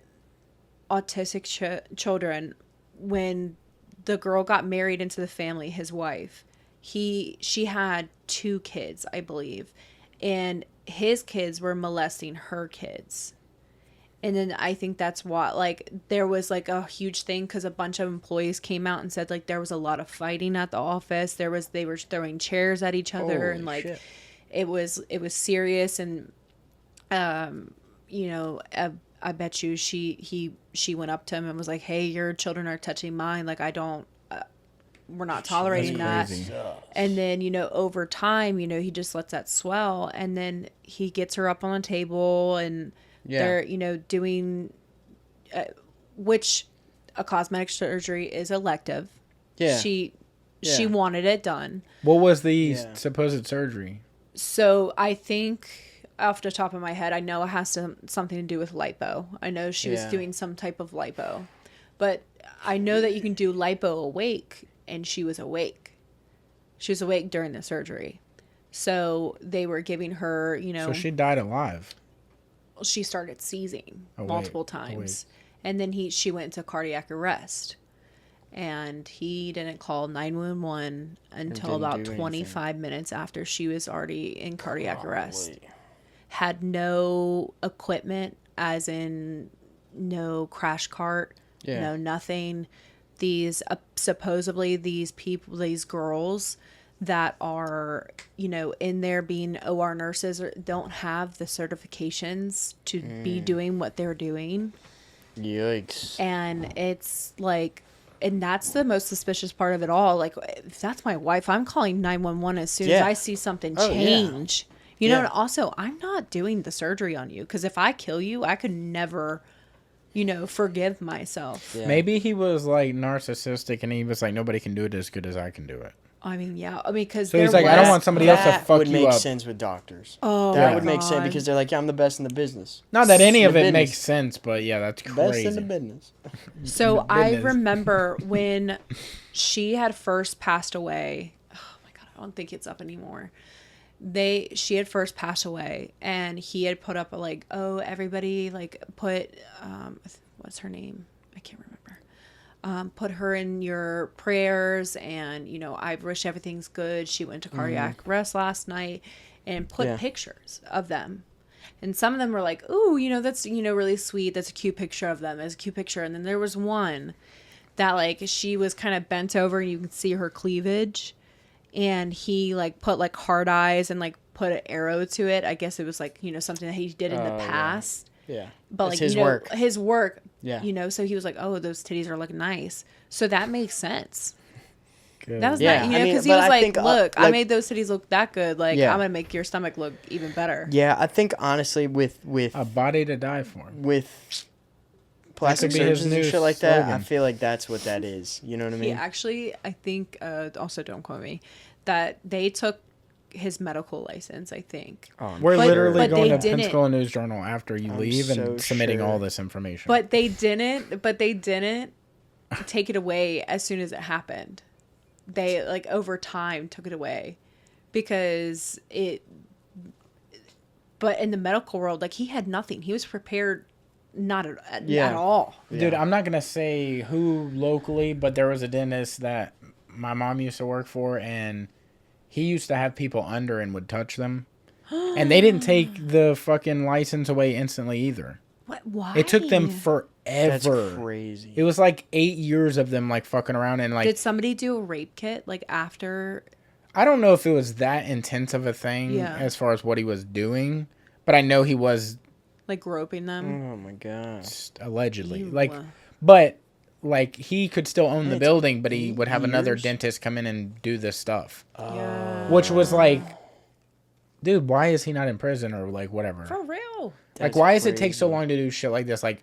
autistic children, when the girl got married into the family, his wife, she had 2 kids, I believe, and his kids were molesting her kids. And then I think that's why, like, there was like a huge thing because a bunch of employees came out and said like there was a lot of fighting at the office. They were throwing chairs at each other. Holy and like shit. it was serious. And you know, I bet you she went up to him and was like, hey, your children are touching mine. Like, I don't, we're not tolerating that. And then, you know, over time, you know, he just lets that swell. And then he gets her up on a table and they're, you know, doing, which a cosmetic surgery is elective. Yeah. She wanted it done. What was the supposed surgery? So I think, off the top of my head, I know it has something to do with lipo. I know she was doing some type of lipo. But I know that you can do lipo awake, and she was awake. She was awake during the surgery. So they were giving her, you know... So she died alive. She started seizing multiple times. And then she went into cardiac arrest. And he didn't call 911 until about 25 minutes after she was already in cardiac arrest. Had no equipment, as in no crash cart, no nothing. These supposedly these people, these girls that are, you know, in there being OR nurses don't have the certifications to be doing what they're doing. Yikes. And it's like, and that's the most suspicious part of it all. Like, if that's my wife, I'm calling 911 as soon as I see something change. You know, and also, I'm not doing the surgery on you, because if I kill you, I could never, you know, forgive myself. Yeah. Maybe he was like narcissistic and he was like, nobody can do it as good as I can do it. I mean, yeah. I mean, because so he's like, I don't want somebody else to fuck you up. That would make sense with doctors. Oh, that would make sense, because they're like, I'm the best in the business. Not that any of it makes sense, but yeah, that's crazy. Best in the business. So I remember when she had first passed away. Oh my God, I don't think it's up anymore. She had first passed away, and he had put up a like, oh, everybody like put what's her name? I can't remember. Put her in your prayers, and you know, I wish everything's good. She went to cardiac arrest last night, and put pictures of them. And some of them were like, ooh, you know, that's, you know, really sweet. That's a cute picture of them. It's a cute picture. And then there was one that like she was kind of bent over, and you can see her cleavage. And he like put like hard eyes and like put an arrow to it. I guess it was like, you know, something that he did in the past. Yeah. But like, his work. His work. Yeah. You know, so he was like, oh, those titties are looking nice. So that makes sense. Good. That was not, you know, because he was like, look, I made those titties look that good. Like, I'm going to make your stomach look even better. Yeah, I think honestly with a body to die for. With plastic surgeons and shit like that. I feel like that's what that is. You know what I mean? He actually, I think, also don't quote me, that they took his medical license, I think. We're literally going to Pensacola News Journal after you leave and submitting all this information. But they didn't take it away as soon as it happened. They, like, over time took it away because but in the medical world, like, he had nothing. He was prepared not at all. Dude, I'm not going to say who locally, but there was a dentist that my mom used to work for, and he used to have people under and would touch them. And they didn't take the fucking license away instantly either. What? Why? It took them forever. That's crazy. It was like 8 years of them like fucking around and like. Did somebody do a rape kit like after? I don't know if it was that intense of a thing as far as what he was doing, but I know he was like groping them. Oh my god! Allegedly, Ew. but he could still own the building, but he would have another dentist come in and do this stuff, which was like, dude, why is he not in prison or like whatever? For real? Like, why does it take so long to do shit like this? Like,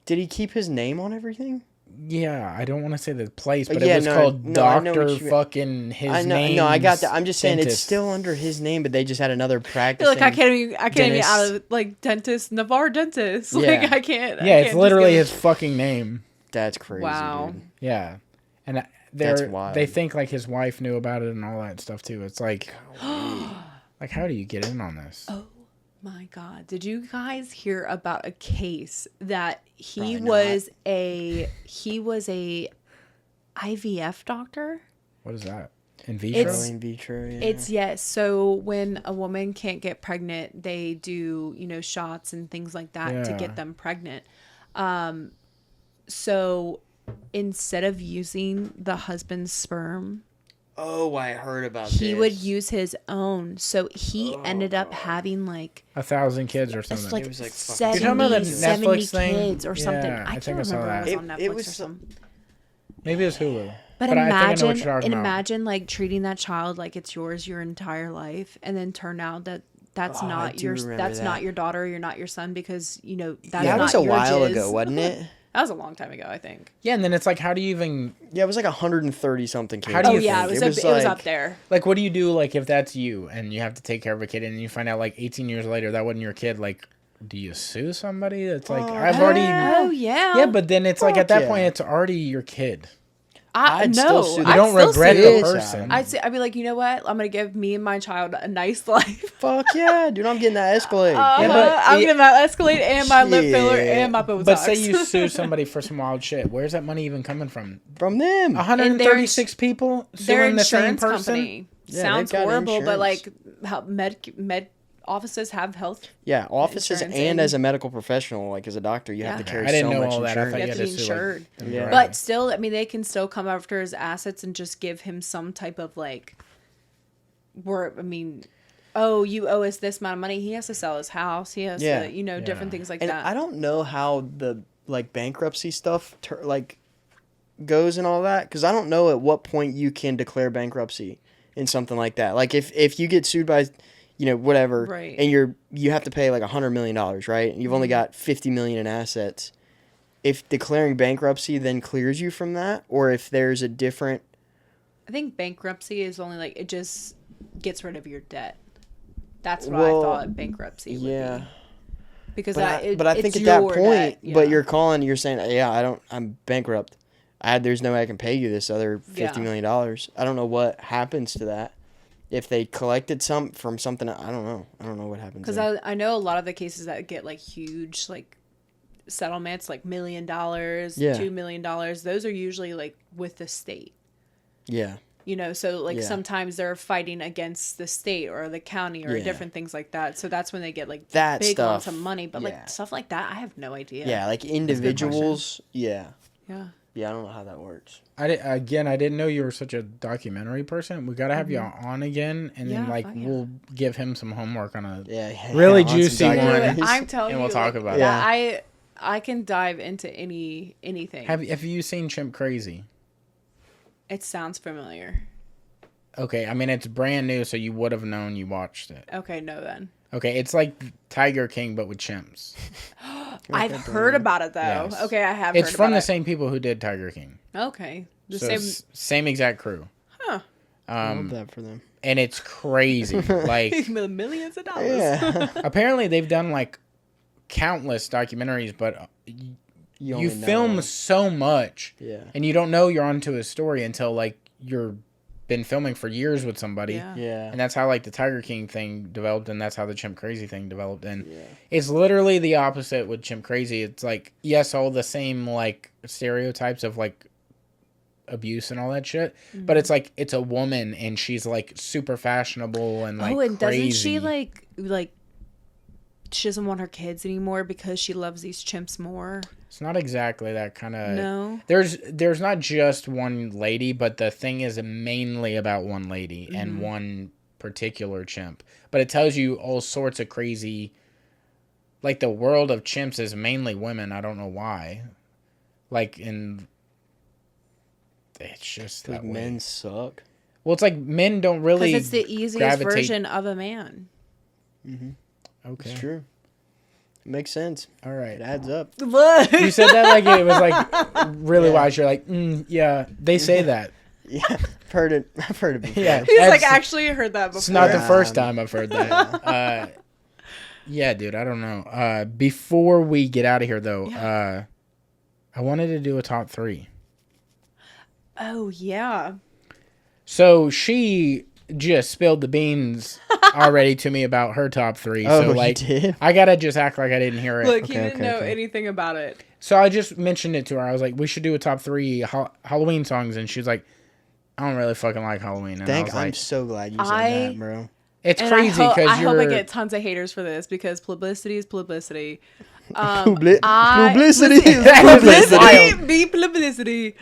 did he keep his name on everything? Yeah, I don't want to say the place, but it was called Dr. fucking his name. No, I got that. I'm just saying it's still under his name, but they just had another practice. Like I can't even out of like dentist, Navarre dentist. Like I can't. Yeah, it's literally his fucking name. That's crazy. Wow. Dude. Yeah, and that's wild. They think like his wife knew about it and all that stuff too. It's like, like how do you get in on this? Oh my God! Did you guys hear about a case that he was a IVF doctor? What is that? In vitro? In vitro, yeah. It's yes. So when a woman can't get pregnant, they do, shots and things like that to get them pregnant. So instead of using the husband's sperm, I heard about this. He would use his own. So he ended up having like 1,000 kids or something. Like, it was like 70 kids or something. I can't remember. It was on Netflix or something. Maybe it's Hulu. But imagine like treating that child like it's yours your entire life, and then turn out that that's not your daughter, you're not your son, because that was a while ago, wasn't it? That was a long time ago, I think. Yeah, and then it's like, how do you even? Yeah, it was like 130 something kids. It was up there. Like, what do you do? Like, if that's you and you have to take care of a kid, and you find out like 18 years later that wasn't your kid, like, do you sue somebody? It's like I've already. Oh yeah. Yeah, but then it's like at that point, it's already your kid. I don't regret the person. I'd be like, you know what? I'm gonna give me and my child a nice life. Fuck yeah, dude! I'm getting that Escalade. I'm getting that Escalade and my lip filler and my Botox. But say you sue somebody for some wild shit. Where's that money even coming from? From them. 136 people suing the same person. Company. Sounds horrible, but like med offices have health. Yeah, offices and as a medical professional, like as a doctor, you have to carry so much insurance. You have to be insured. But still, I mean, they can still come after his assets and just give him some type of like, you owe us this amount of money. He has to sell his house. He has to, different things like that. I don't know how the like bankruptcy stuff goes and all that, because I don't know at what point you can declare bankruptcy in something like that. Like if you get sued by whatever, right, and you have to pay like $100 million, right? And you've only got $50 million in assets. If declaring bankruptcy then clears you from that, or if there's a different... I think bankruptcy is only like, it just gets rid of your debt. That's what I thought bankruptcy would be. Because I think at that point, but you're saying, I'm bankrupt. There's no way I can pay you this other $50 million. I don't know what happens to that. If they collected from something, I don't know. I don't know what happens. Because I know a lot of the cases that get like huge like settlements, like $1 million, $2 million. Those are usually like with the state. Yeah. So like sometimes they're fighting against the state or the county or different things like that. So that's when they get like that big stuff, amounts of money. But like stuff like that, I have no idea. Yeah, like individuals. Yeah. Yeah. Yeah, I don't know how that works. I didn't know you were such a documentary person. We got to have you on again, and then we'll give him some homework on a really juicy one. I'm telling you, and we'll talk about it. I can dive into anything. Have you seen Chimp Crazy? It sounds familiar. Okay, I mean it's brand new, so you would have known you watched it. Okay, no then. Okay, it's like Tiger King but with chimps. I've heard about it though. Yes. Okay, I have. It's from the same people who did Tiger King. Okay, same exact crew. Huh. I love that for them. And it's crazy, like millions of dollars. Yeah. Apparently, they've done like countless documentaries, but you film so much, and you don't know you're onto a story until like you're been filming for years with somebody. Yeah. And that's how like the Tiger King thing developed, and that's how the Chimp Crazy thing developed. And it's literally the opposite with Chimp Crazy. It's like, yes, all the same like stereotypes of like abuse and all that shit, but it's like it's a woman and she's like super fashionable and like and crazy. Doesn't she like she doesn't want her kids anymore because she loves these chimps more? It's not exactly that kind of. No. There's not just one lady, but the thing is mainly about one lady and one particular chimp. But it tells you all sorts of crazy. Like the world of chimps is mainly women. I don't know why. Like it's just that men suck. Well, it's like men don't really. Because it's the easiest version of a man. Mm-hmm. Okay. It's true. It makes sense. All right. It adds up. You said that like it was like really wise. You're like, yeah, they say that. Yeah, I've heard it before. Yeah. He's like, actually heard that before. It's not the first time I've heard that. Yeah, dude, I don't know. Before we get out of here, though, I wanted to do a top 3. Oh, yeah. So she just spilled the beans already to me about her top 3. Oh, so like, you did? I gotta just act like I didn't hear it. Look, he didn't know anything about it. So I just mentioned it to her. I was like, we should do a top 3 Halloween songs, and she was like, I don't really fucking like Halloween. And I'm so glad you said that, bro. It's crazy because I hope I get tons of haters for this because publicity is publicity. Publicity. Be publicity.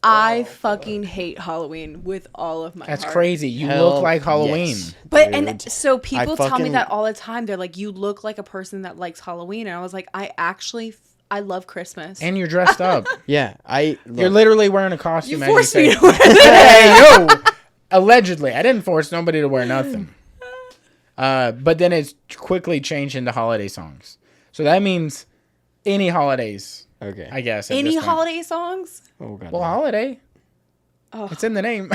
I fucking hate Halloween with all of my heart. That's crazy. You look like Halloween. Yes, but and so people tell me that all the time. They're like, you look like a person that likes Halloween. And I was like, I love Christmas. And you're dressed up. Yeah. You're literally wearing a costume. You forced me to wear Hey, yo! Allegedly. I didn't force nobody to wear nothing. But then it's quickly changed into holiday songs. So that means any holidays. Okay. I guess. Any holiday songs? Oh, God. Well, holiday. Oh. It's in the name.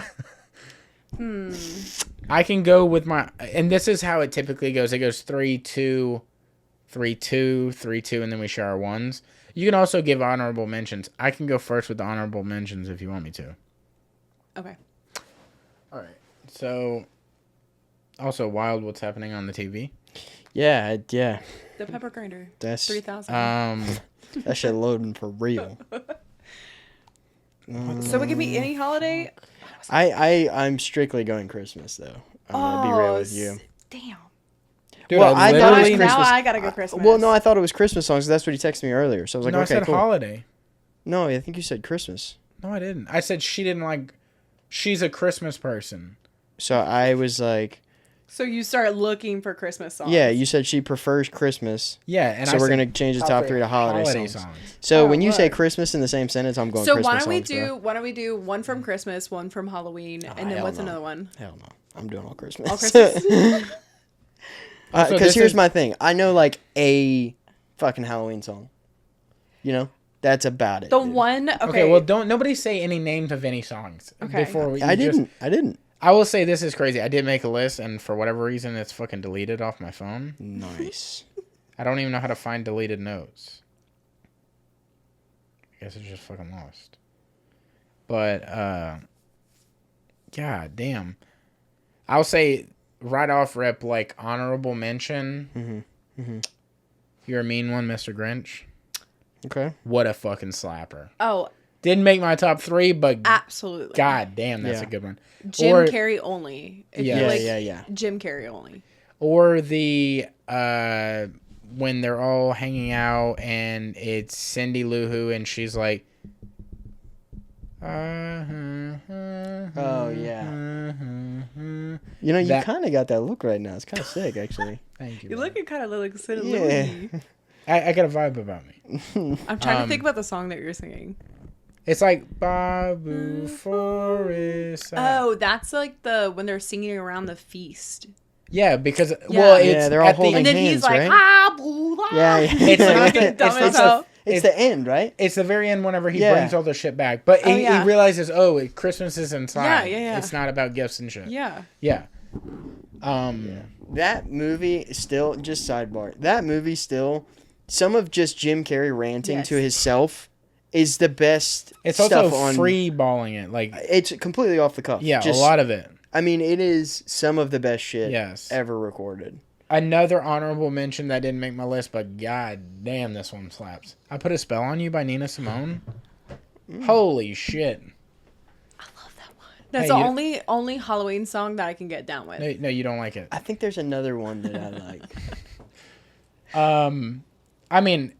I can go with and this is how it typically goes. It goes 3, 2, 3, 2, 3, 2, and then we share our ones. You can also give honorable mentions. I can go first with the honorable mentions if you want me to. Okay. All right. So, also, Wild, what's happening on the TV? Yeah. The pepper grinder. That's 3,000. That shit loading for real. So it could be any holiday? I'm strictly going Christmas, though. I'm going to be real with you. Damn. Dude, well, I thought it was Christmas. Now I got to go Christmas. Well, no, I thought it was Christmas songs. That's what he texted me earlier. So I was like, no, okay, I said cool. holiday. No, I think you said Christmas. No, I didn't. I said she didn't like... She's a Christmas person. So I was like... So you start looking for Christmas songs. Yeah, you said she prefers Christmas. Yeah, and so we're gonna change the top 3 to holiday songs. So when you say Christmas in the same sentence, I'm going. So Christmas why don't we do one from Christmas, one from Halloween, and then what's another one? Hell no, I'm doing all Christmas. All Christmas. Because here's my thing. I know like a fucking Halloween song. You know, that's about it. The one. Okay. Well, don't nobody say any names of any songs. Okay. Before we. I didn't. I will say this is crazy. I did make a list, and for whatever reason, it's fucking deleted off my phone. Nice. I don't even know how to find deleted notes. I guess it's just fucking lost. But, god damn. I'll say right off rip, like, honorable mention. You're a mean one, Mr. Grinch. Okay. What a fucking slapper. Oh. Didn't make my top 3, but absolutely. God damn, that's a good one. Jim Carrey only. Yeah. Jim Carrey only. Or the when they're all hanging out and it's Cindy Lou Who and she's like, oh yeah. You know, you kind of got that look right now. It's kind of sick, actually. Thank you. You're looking kind of like Cindy Lou. I got a vibe about me. I'm trying to think about the song that you're singing. It's like Babu Forest. Oh, that's like when they're singing around the feast. Yeah, because it's they're all holding and then hands, he's like, right? blah, blah. Yeah, It's the end, right? It's the very end whenever he brings all the shit back, but he realizes, Christmas is inside. Yeah. It's not about gifts and shit. Yeah. That movie still, just sidebar. That movie still, some of just Jim Carrey ranting to himself is the best. It's stuff also free balling it, like it's completely off the cuff. Yeah, a lot of it. I mean, it is some of the best shit ever recorded. Another honorable mention that didn't make my list, but god damn, this one slaps. I Put a Spell on You by Nina Simone. Holy shit. I love that one. That's the only Halloween song that I can get down with. No, you don't like it. I think there's another one that I like. I mean,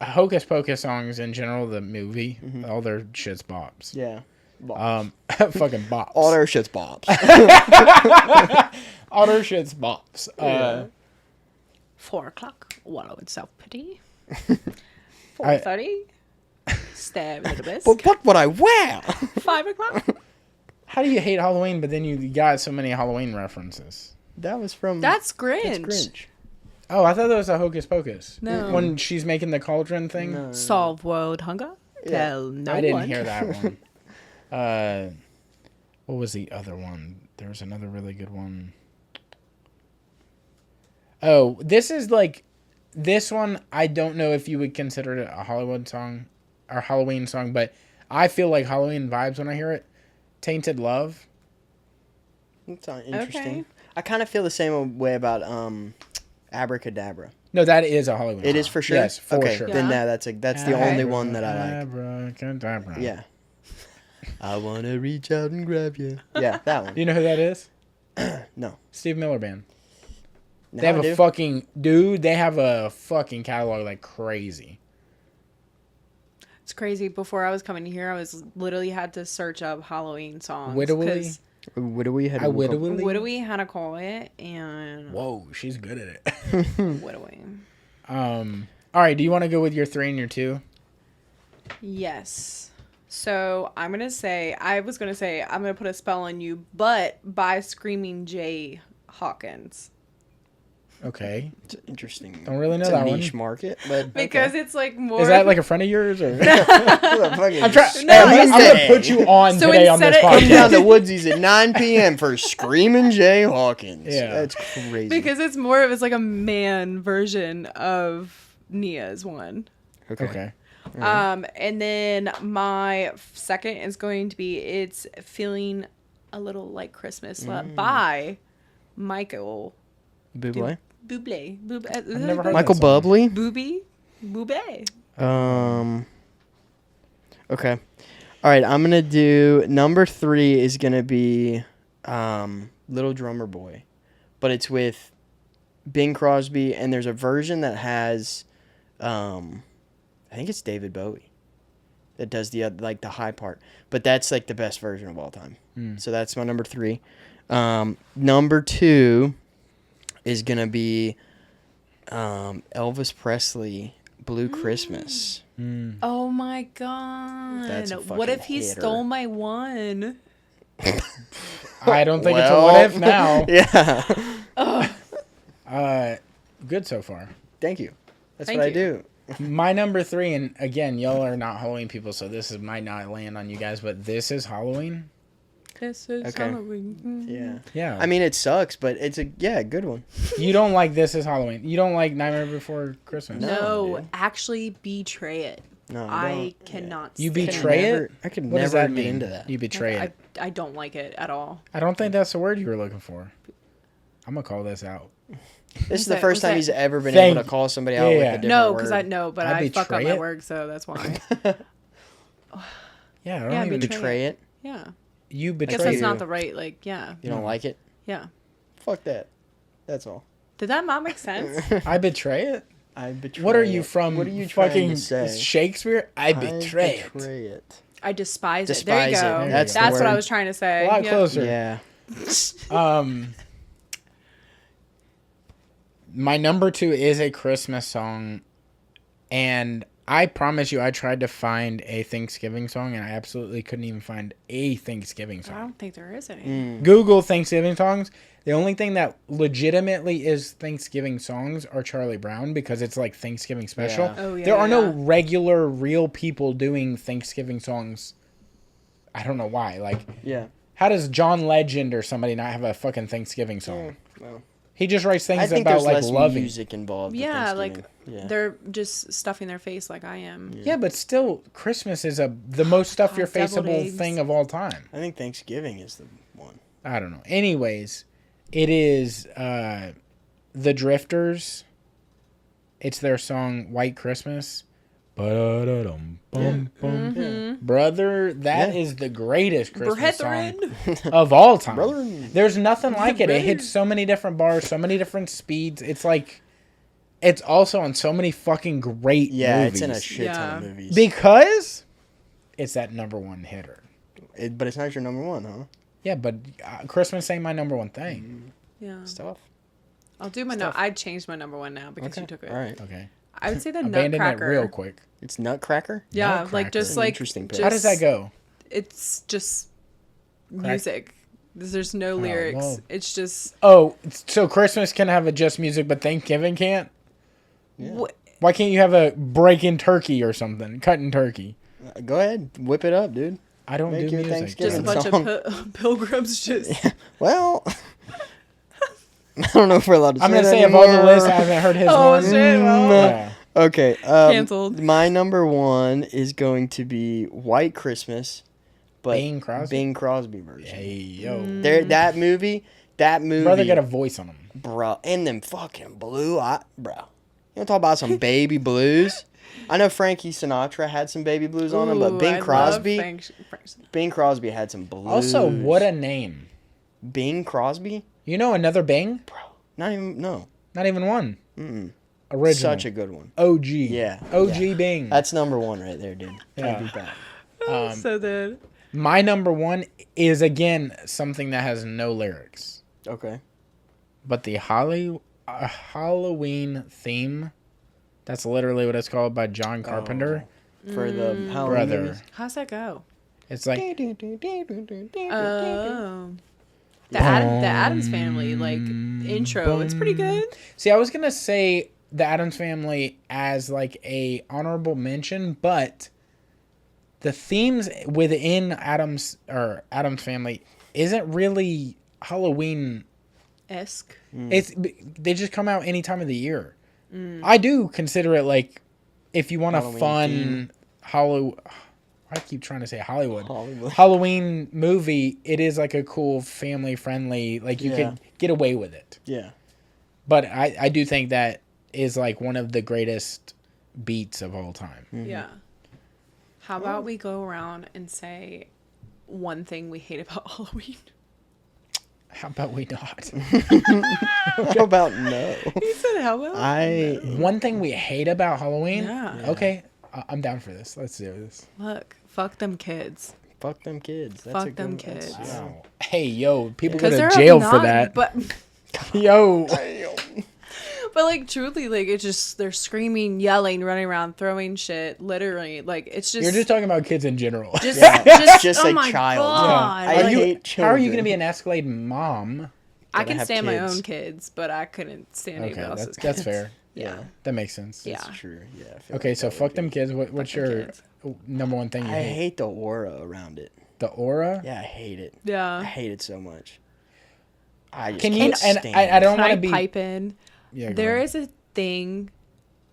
Hocus Pocus songs in general, the movie, all their shit's bops. Yeah. Bops. Fucking bops. All their shit's bops. All their shit's bops. 4:00, wallow in self-pity. 4:30, stab in the bisque. But what would I wear? 5:00. How do you hate Halloween, but then you got so many Halloween references? That was from... That's Grinch. Oh, I thought that was a Hocus Pocus. No. When she's making the cauldron thing? No. Solve world hunger? Yeah. Tell no one. I didn't hear that one. What was the other one? There was another really good one. Oh, this one, I don't know if you would consider it a Hollywood song or Halloween song, but I feel like Halloween vibes when I hear it. Tainted Love. It's interesting. Okay. I kind of feel the same way about Abracadabra. No, that is a Hollywood song. It is for sure? Yes, for sure. Then that's the only one that I like. Abracadabra. Yeah. I want to reach out and grab you. Yeah, that one. Do you know who that is? No. Steve Miller Band. No, They have a fucking... Dude, they have a fucking catalog like crazy. It's crazy. Before I was coming here, I was literally had to search up Halloween songs. Widowy? Widowy had Widowy how to call it, and... Whoa, she's good at it. Widowy. All right, do you want to go with your 3 and your 2? Yes. So I was gonna say I'm gonna put a spell on you, but by Screaming Jay Hawkins. Okay. It's interesting. Don't really know it's that a one. niche market, but because it's like more. Is that like a friend of yours or? I'm trying. I'm gonna put you on today on this podcast. Come down to Woodsies at 9 p.m. for Screaming Jay Hawkins. Yeah, that's crazy. Because it's more of like a man version of Nia's one. Okay. And then my second is going to be It's Feeling a Little Like Christmas by Michael Bublé. I've never heard Michael Bublé. Bublé. Okay. All right. I'm gonna do number 3 is gonna be Little Drummer Boy, but it's with Bing Crosby, and there's a version that has I think it's David Bowie that does the high part, but that's like the best version of all time. So that's my number 3. Number 2 is gonna be Elvis Presley, Blue Christmas. Oh my god! What if he stole my one? I don't think it's a what if now. Yeah. Good so far. Thank you. That's Thank what you. I do. My number 3, and again, y'all are not Halloween people, so might not land on you guys, but this is Halloween. This is Halloween. Yeah. I mean, it sucks, but it's a good one. You don't like This Is Halloween. You don't like Nightmare Before Christmas. No, actually, Betray It. No, I cannot. You stand betray it? I could What does never that get mean? into that. You betray it. I don't like it at all. I don't think that's the word you were looking for. I'm gonna call this out. This is the first time he's ever been able to call somebody out with a different no, word. because I fuck up my work, so that's why. Yeah, I don't even betray it. Yeah. You betray I guess that's it. not the right, You don't like it? Yeah. Fuck that. That's all. Did that not make sense? I betray it? I betray What are you from? What are you fucking trying to say? Shakespeare? I betray it. I despise it. There you go. That's what I was trying to say. A lot closer. Yeah. My number 2 is a Christmas song, and I promise you, I tried to find a Thanksgiving song, and I absolutely couldn't even find a Thanksgiving song. I don't think there is any. Google Thanksgiving songs. The only thing that legitimately is Thanksgiving songs are Charlie Brown, because it's like Thanksgiving special. Yeah. Oh, yeah, there are no regular, real people doing Thanksgiving songs. I don't know why. Like, how does John Legend or somebody not have a fucking Thanksgiving song? Well, he just writes things about there's like less loving. music involved. Yeah, like they're just stuffing their face like I am. Yeah, but still, Christmas is the most stuff your faceable thing of all time. I think Thanksgiving is the one. I don't know. Anyways, it is the Drifters. It's their song "White Christmas." Brother, that is the greatest Christmas song of all time. There's nothing like it. It hits so many different bars, so many different speeds. It's like, it's also on so many fucking great movies. It's in a shit ton of movies. Because it's that number one hitter. But it's not your number one, huh? Yeah, but Christmas ain't my number one thing. Yeah. Stuff. I'll do my I changed my number one now because you took it. All right. Okay. I would say the Abandon Nutcracker. it real quick. It's Nutcracker? Yeah, Nutcracker. like just like interesting pick. How does that go? It's just music. There's no lyrics. Well. It's just Oh, so Christmas can have a just music, but Thanksgiving can't? Yeah. Why can't you have a breaking turkey or something? Cutting turkey. Go ahead. Whip it up, dude. I don't Make do your music. just a Thanksgiving bunch of pilgrims just Well, I don't know if we're allowed to say I'm going to that say anymore. of all the lists, I haven't heard his one. shit, well. Yeah. Okay. Canceled. My number one is going to be White Christmas, but Bing Crosby version. Hey, yo. That movie. Brother got a voice on him. Bro, and them fucking blue eye, bro. You want to talk about some baby blues? I know Frankie Sinatra had some baby blues on him, but Bing Crosby. Bing Crosby had some blues. Also, what a name. Bing Crosby? You know another Bing? Bro, not even one. Mm-mm. Original. Such a good one. OG. Yeah. OG Bing. That's number one right there, dude. Yeah. Can't beat that. So good. My number one is, again, something that has no lyrics. Okay. But the Halloween theme, that's literally what it's called, by John Carpenter. For the Halloween Brother. movies? How's that go? It's like... Oh. The Addams Family, like, intro. It's pretty good. See, I was going to say the Addams Family as, like, a honorable mention, but the themes within Addams Family isn't really Halloween-esque. They just come out any time of the year. I do consider it, like, if you want a fun I keep trying to say Hollywood. Halloween movie, it is like a cool family friendly, like you could get away with it. Yeah. But I do think that is like one of the greatest beats of all time. Mm-hmm. Yeah. How about we go around and say one thing we hate about Halloween? How about we not? How about no? He said how about no? One thing we hate about Halloween? Yeah. Okay. I'm down for this. Let's do this. Look, fuck them kids. Fuck them kids. That's fuck them kids. Wow. Hey, yo, people go to jail for that. But yo. But like truly, like it's just they're screaming, yelling, running around, throwing shit. Literally, like it's just. You're just talking about kids in general. Just a my child. God. Yeah. I hate children. How are you going to be an Escalade mom? I can stand my own kids, but I couldn't stand anybody else's kids. That's fair. Yeah. That makes sense. Yeah. That's true. Yeah. Okay, so fuck them kids. What's your number one thing you hate? I hate the aura around it. The aura? Yeah, I hate it. Yeah. I hate it so much. I just can't stand it. I don't want to be pipe in. Yeah, there is a thing.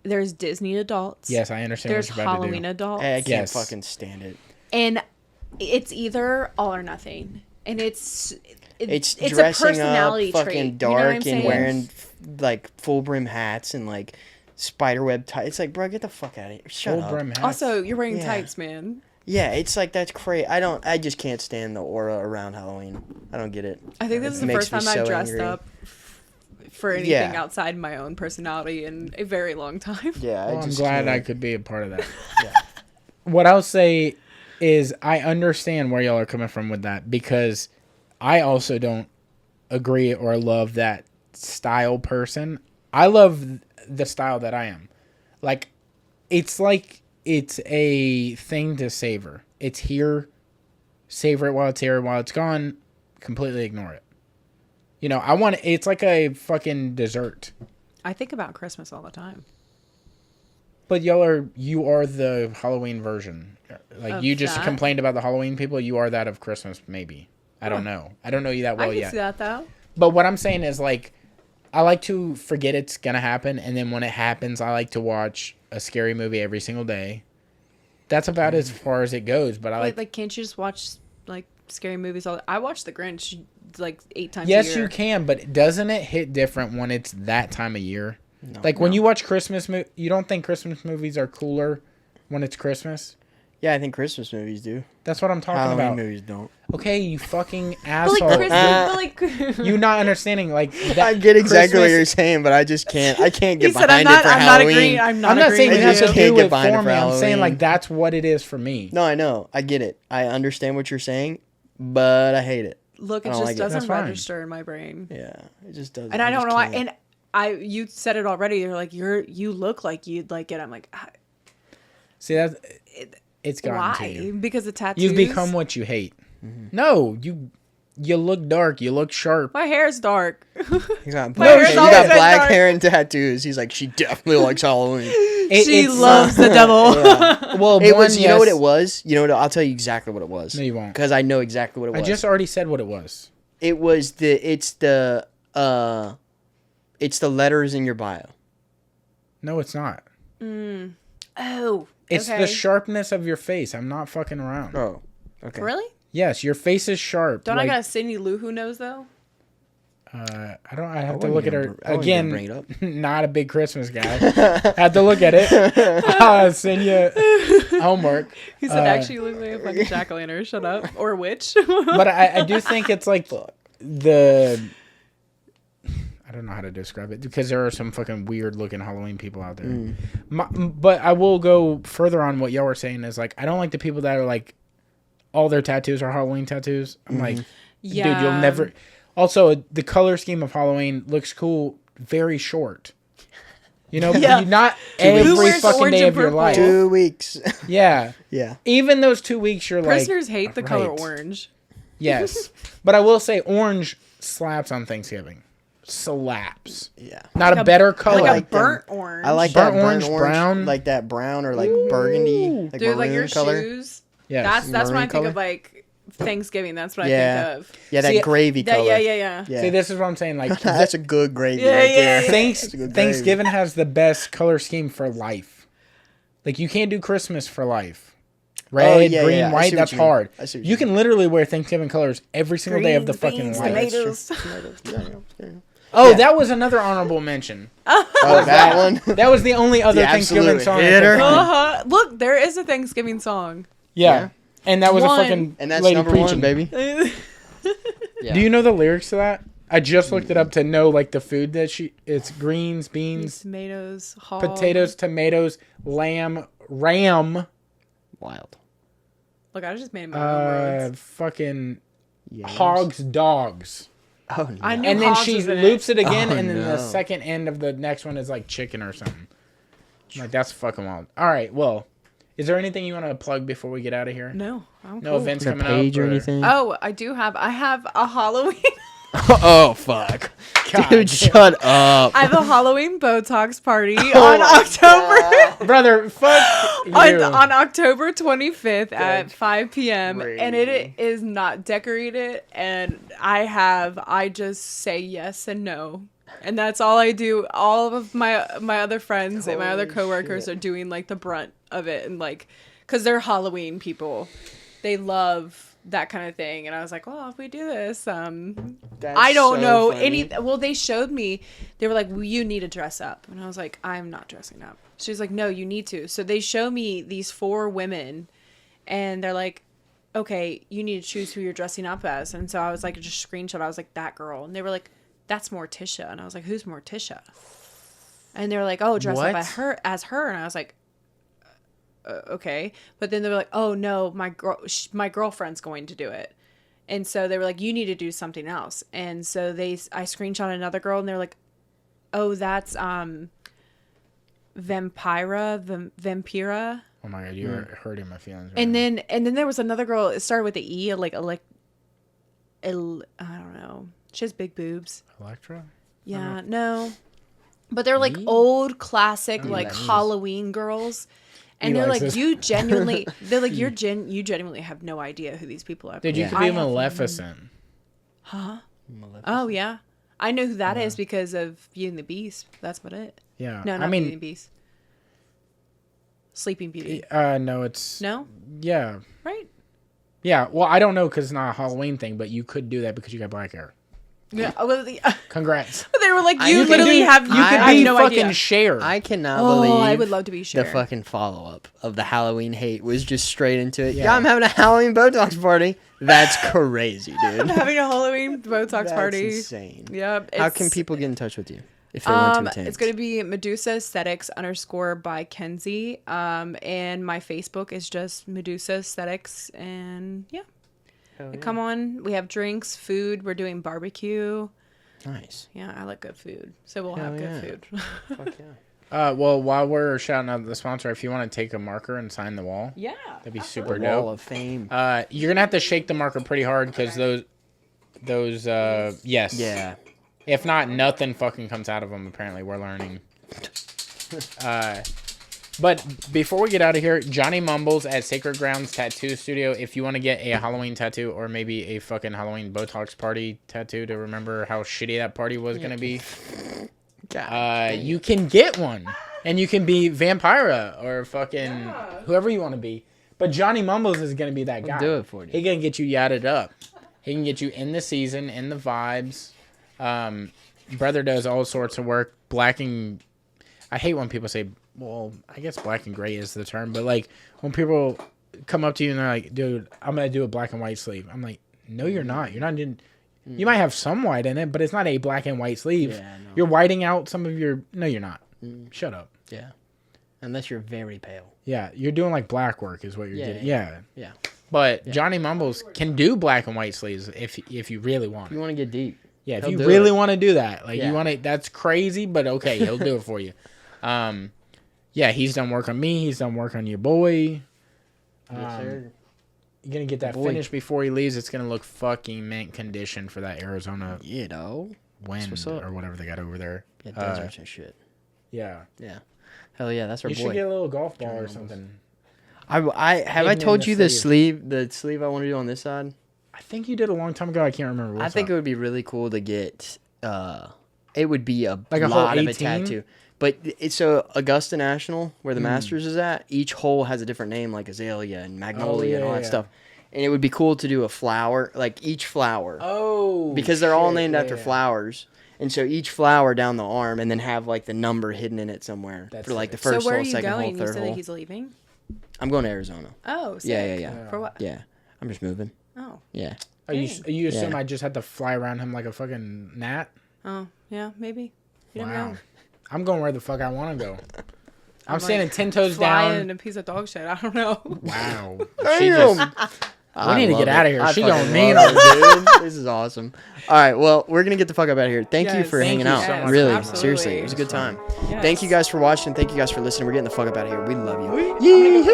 There's Disney adults. Yes, I understand. There's what you're about Halloween to do. adults. I can't fucking stand it. And it's either all or nothing. And it's dressing a personality up fucking trait. dark you know and wearing like full brim hats and like spiderweb tights. It's like, bro, get the fuck out of here. Shut up. Brim hats. Also, you're wearing tights, man. Yeah, it's like that's crazy. I just can't stand the aura around Halloween. I don't get it. I think this is the first time I've dressed up for anything outside my own personality in a very long time. Yeah, I'm glad I could be a part of that. Yeah. What I'll say is I understand where y'all are coming from with that, because I also don't agree or love that style person. I love the style that I am. Like, it's like it's a thing to savor. It's here. Savor it while it's here. While it's gone, completely ignore it. You know, it's like a fucking dessert. I think about Christmas all the time. But you are the Halloween version. Like, you just complained about the Halloween people. You are that of Christmas, maybe. I don't know. I don't know you that well yet. I can see that, though. But what I'm saying is, like, I like to forget it's going to happen. And then when it happens, I like to watch a scary movie every single day. That's about as far as it goes. But like, can't you just watch, like, scary movies? I watch The Grinch, like, 8 times a year. year. Yes, you can. But doesn't it hit different when it's that time of year? No, when you watch Christmas movies, you don't think Christmas movies are cooler when it's Christmas? Yeah, I think Christmas movies do. That's what I'm talking Halloween about. movies don't. Okay, you fucking asshole. You not understanding, like, that I get exactly what you're saying, but I just can't. I can't get behind it for Halloween. I'm not saying it has to do with for me. I'm saying, like, that's what it is for me. No, I know. I get it. I understand what you're saying, but I hate it. Look, it just doesn't register in my brain. Yeah, it just doesn't. And I don't know why. And you said it already. You're like, you look like you'd like it. I'm like, see, that's it's gotten why? to you. Because the tattoos. You've become what you hate. Mm-hmm. No, you look dark. You look sharp. My hair's dark. You got black hair and tattoos. He's like, she definitely likes Halloween. She loves the devil. Yeah. Well, it was. You know what it was? You know what? I'll tell you exactly what it was. No, you won't. Because I know exactly what it was. I just already said what it was. It was it's the letters in your bio. No, it's not. Oh. It's the sharpness of your face. I'm not fucking around. Oh. Okay. Really? Yes, your face is sharp. Don't I got a Cindy Lou Who knows though? I have to look at her again. Bring it up. Not a big Christmas guy. Had to look at it. I'll send you homework. He said, actually, you look like a fucking jack-o'-lantern. Shut up, or witch. But I do think it's like the. I don't know how to describe it because there are some fucking weird looking Halloween people out there. But I will go further on what y'all were saying is like I don't like the people that are like all their tattoos are Halloween tattoos. I'm like, dude, you'll never. Also, the color scheme of Halloween looks cool. Very short. You know, not every fucking day of your life. 2 weeks. Yeah. Yeah. Even those 2 weeks, you're like. Prisoners hate the color orange. Yes. But I will say orange slaps on Thanksgiving. Slaps. Yeah. Not like a better color. Like a burnt orange. I like burnt that orange, brown. Like that brown or like burgundy. Like dude, like your color. Shoes. Yeah. That's when I think of like Thanksgiving. That's what I think of. Yeah, that gravy color. Yeah. See, this is what I'm saying. Like that's a good gravy. Yeah. Thanksgiving has the best color scheme for life. Like you can't do Christmas for life. Red, green, white. That's hard. You can literally wear Thanksgiving colors every single day of the fucking life. Tomatoes. Oh, that was another honorable mention. Oh, that one? That was the only other Thanksgiving song. Look, there is a Thanksgiving song. Yeah. And that was a fucking and that's lady number preaching. 1, baby. Yeah. Do you know the lyrics to that? I just looked it up to know like the food that it's greens, beans, tomatoes, potatoes, tomatoes, lamb, ram. Wild. Look, I just made my own words. Fucking hogs, dogs. Oh, no. I knew and then she loops it again, and then the second end of the next one is like chicken or something. I'm like, that's fucking wild. All right, well, is there anything you want to plug before we get out of here? No. No events coming up? Or anything? Oh, I do have. I have a Halloween. Oh, fuck. God, dude, shut up. I have a Halloween Botox party on October. Brother, fuck you. On October 25th at 5 p.m. And it is not decorated. And I just say yes and no. And that's all I do. All of my other friends and my other coworkers are doing like the brunt of it. And like, because they're Halloween people. They love that kind of thing. And I was like, well, if we do this, I don't know any. Well, they showed me, they were like, well, you need to dress up. And I was like, I'm not dressing up. She's like, no, you need to. So they show me these 4 women and they're like, okay, you need to choose who you're dressing up as. And so I was like, just screenshot. I was like, that girl. And they were like, that's Morticia. And I was like, who's Morticia? And they were like, oh, dress up as her. And I was like, okay. But then they were like, oh no, my girlfriend's going to do it. And so they were like, you need to do something else. And so I screenshot another girl and they're like, oh, that's Vampira. Oh my god, you're hurting my feelings. Right and then there was another girl. It started with the E, I don't know. She has big boobs. Electra? Yeah, no. But they're like old classic like Halloween girls. And they're like, you genuinely have no idea who these people are. Dude, you could be Maleficent. Huh? Maleficent. Oh yeah. I know who that is because of Beauty and the Beast. That's about it. Yeah. No, not Beauty and the Beast. Sleeping Beauty. No, it's... No? Yeah. Right? Yeah, well, I don't know because it's not a Halloween thing, but you could do that because you got black hair. Yeah. Congrats. They were like, you literally have... You could be no fucking idea. Cher. I cannot believe... I would love to be Cher. The fucking follow-up of the Halloween hate was just straight into it. Yeah, I'm having a Halloween Botox party. That's crazy, dude. I'm having a Halloween Botox party. That's insane. Yep. How can people get in touch with you? If they want to attend? It's going to be Medusa Aesthetics _ by Kenzie. And my Facebook is just Medusa Aesthetics. And yeah. Come on. We have drinks, food. We're doing barbecue. Nice. Yeah, I like good food. So we'll have good food. Fuck yeah. Well, while we're shouting out the sponsor, if you want to take a marker and sign the wall. Yeah. That'd be super dope. Wall of Fame. You're going to have to shake the marker pretty hard because those yes. Yeah. If not, nothing fucking comes out of them, apparently. We're learning. But before we get out of here, Johnny Mumbles at Sacred Grounds Tattoo Studio. If you want to get a Halloween tattoo or maybe a fucking Halloween Botox party tattoo to remember how shitty that party was going to be, you can get one. And you can be Vampira or fucking whoever you want to be. But Johnny Mumbles is going to be that guy. Do it for you. He going to get you yadded up. He can get you in the season, in the vibes. Brother does all sorts of work. I hate when people say, well, I guess black and gray is the term, but like when people come up to you and they're like, dude, I'm going to do a black and white sleeve. I'm like, no, you're not. You're not doing, you might have some white in it, but it's not a black and white sleeve. Yeah, no. You're whiting out some of your, no, you're not. Shut up. Yeah. Unless you're very pale. Yeah. You're doing like black work is what you're doing. Yeah. Yeah. But Johnny Mumbles can do black and white sleeves if you really want. If you want to get deep. Yeah, if you really want to do that. Like you want to, that's crazy, but okay, he'll do it for you. Yeah, he's done work on me. He's done work on your boy. Yes, sir. You're going to get that finished before he leaves. It's going to look fucking mint condition for that Arizona wind or whatever they got over there. Yeah, deserts and shit. Yeah. Yeah. Hell yeah, that's our boy. You should get a little golf ball or something. I told you the sleeve I want to do on this side? I think you did a long time ago. I can't remember. I think it would be really cool to get. It would be a lot of a tattoo. But so Augusta National, where the Masters is at, each hole has a different name, like Azalea and Magnolia and all that stuff. And it would be cool to do a flower, like each flower. Oh. Because they're all named after flowers. And so each flower down the arm, and then have like the number hidden in it somewhere for like the first hole, second hole, third hole. So where are you going? You said that he's leaving? I'm going to Arizona. Oh, sick. Yeah. For what? Yeah, I'm just moving. Oh. Yeah. You assume I just had to fly around him like a fucking gnat? Oh, yeah, maybe. You never know. I'm going where the fuck I want to go. I'm standing 10 toes down. In a piece of dog shit. I don't know. Wow. We need to get out of here. She going mean on it, dude. This is awesome. All right, well, we're going to get the fuck up out of here. Thank you for hanging out. So really, absolutely. Seriously, it was a good time. Yes. Thank you guys for watching. Thank you guys for listening. We're getting the fuck up out of here. We love you. Yee.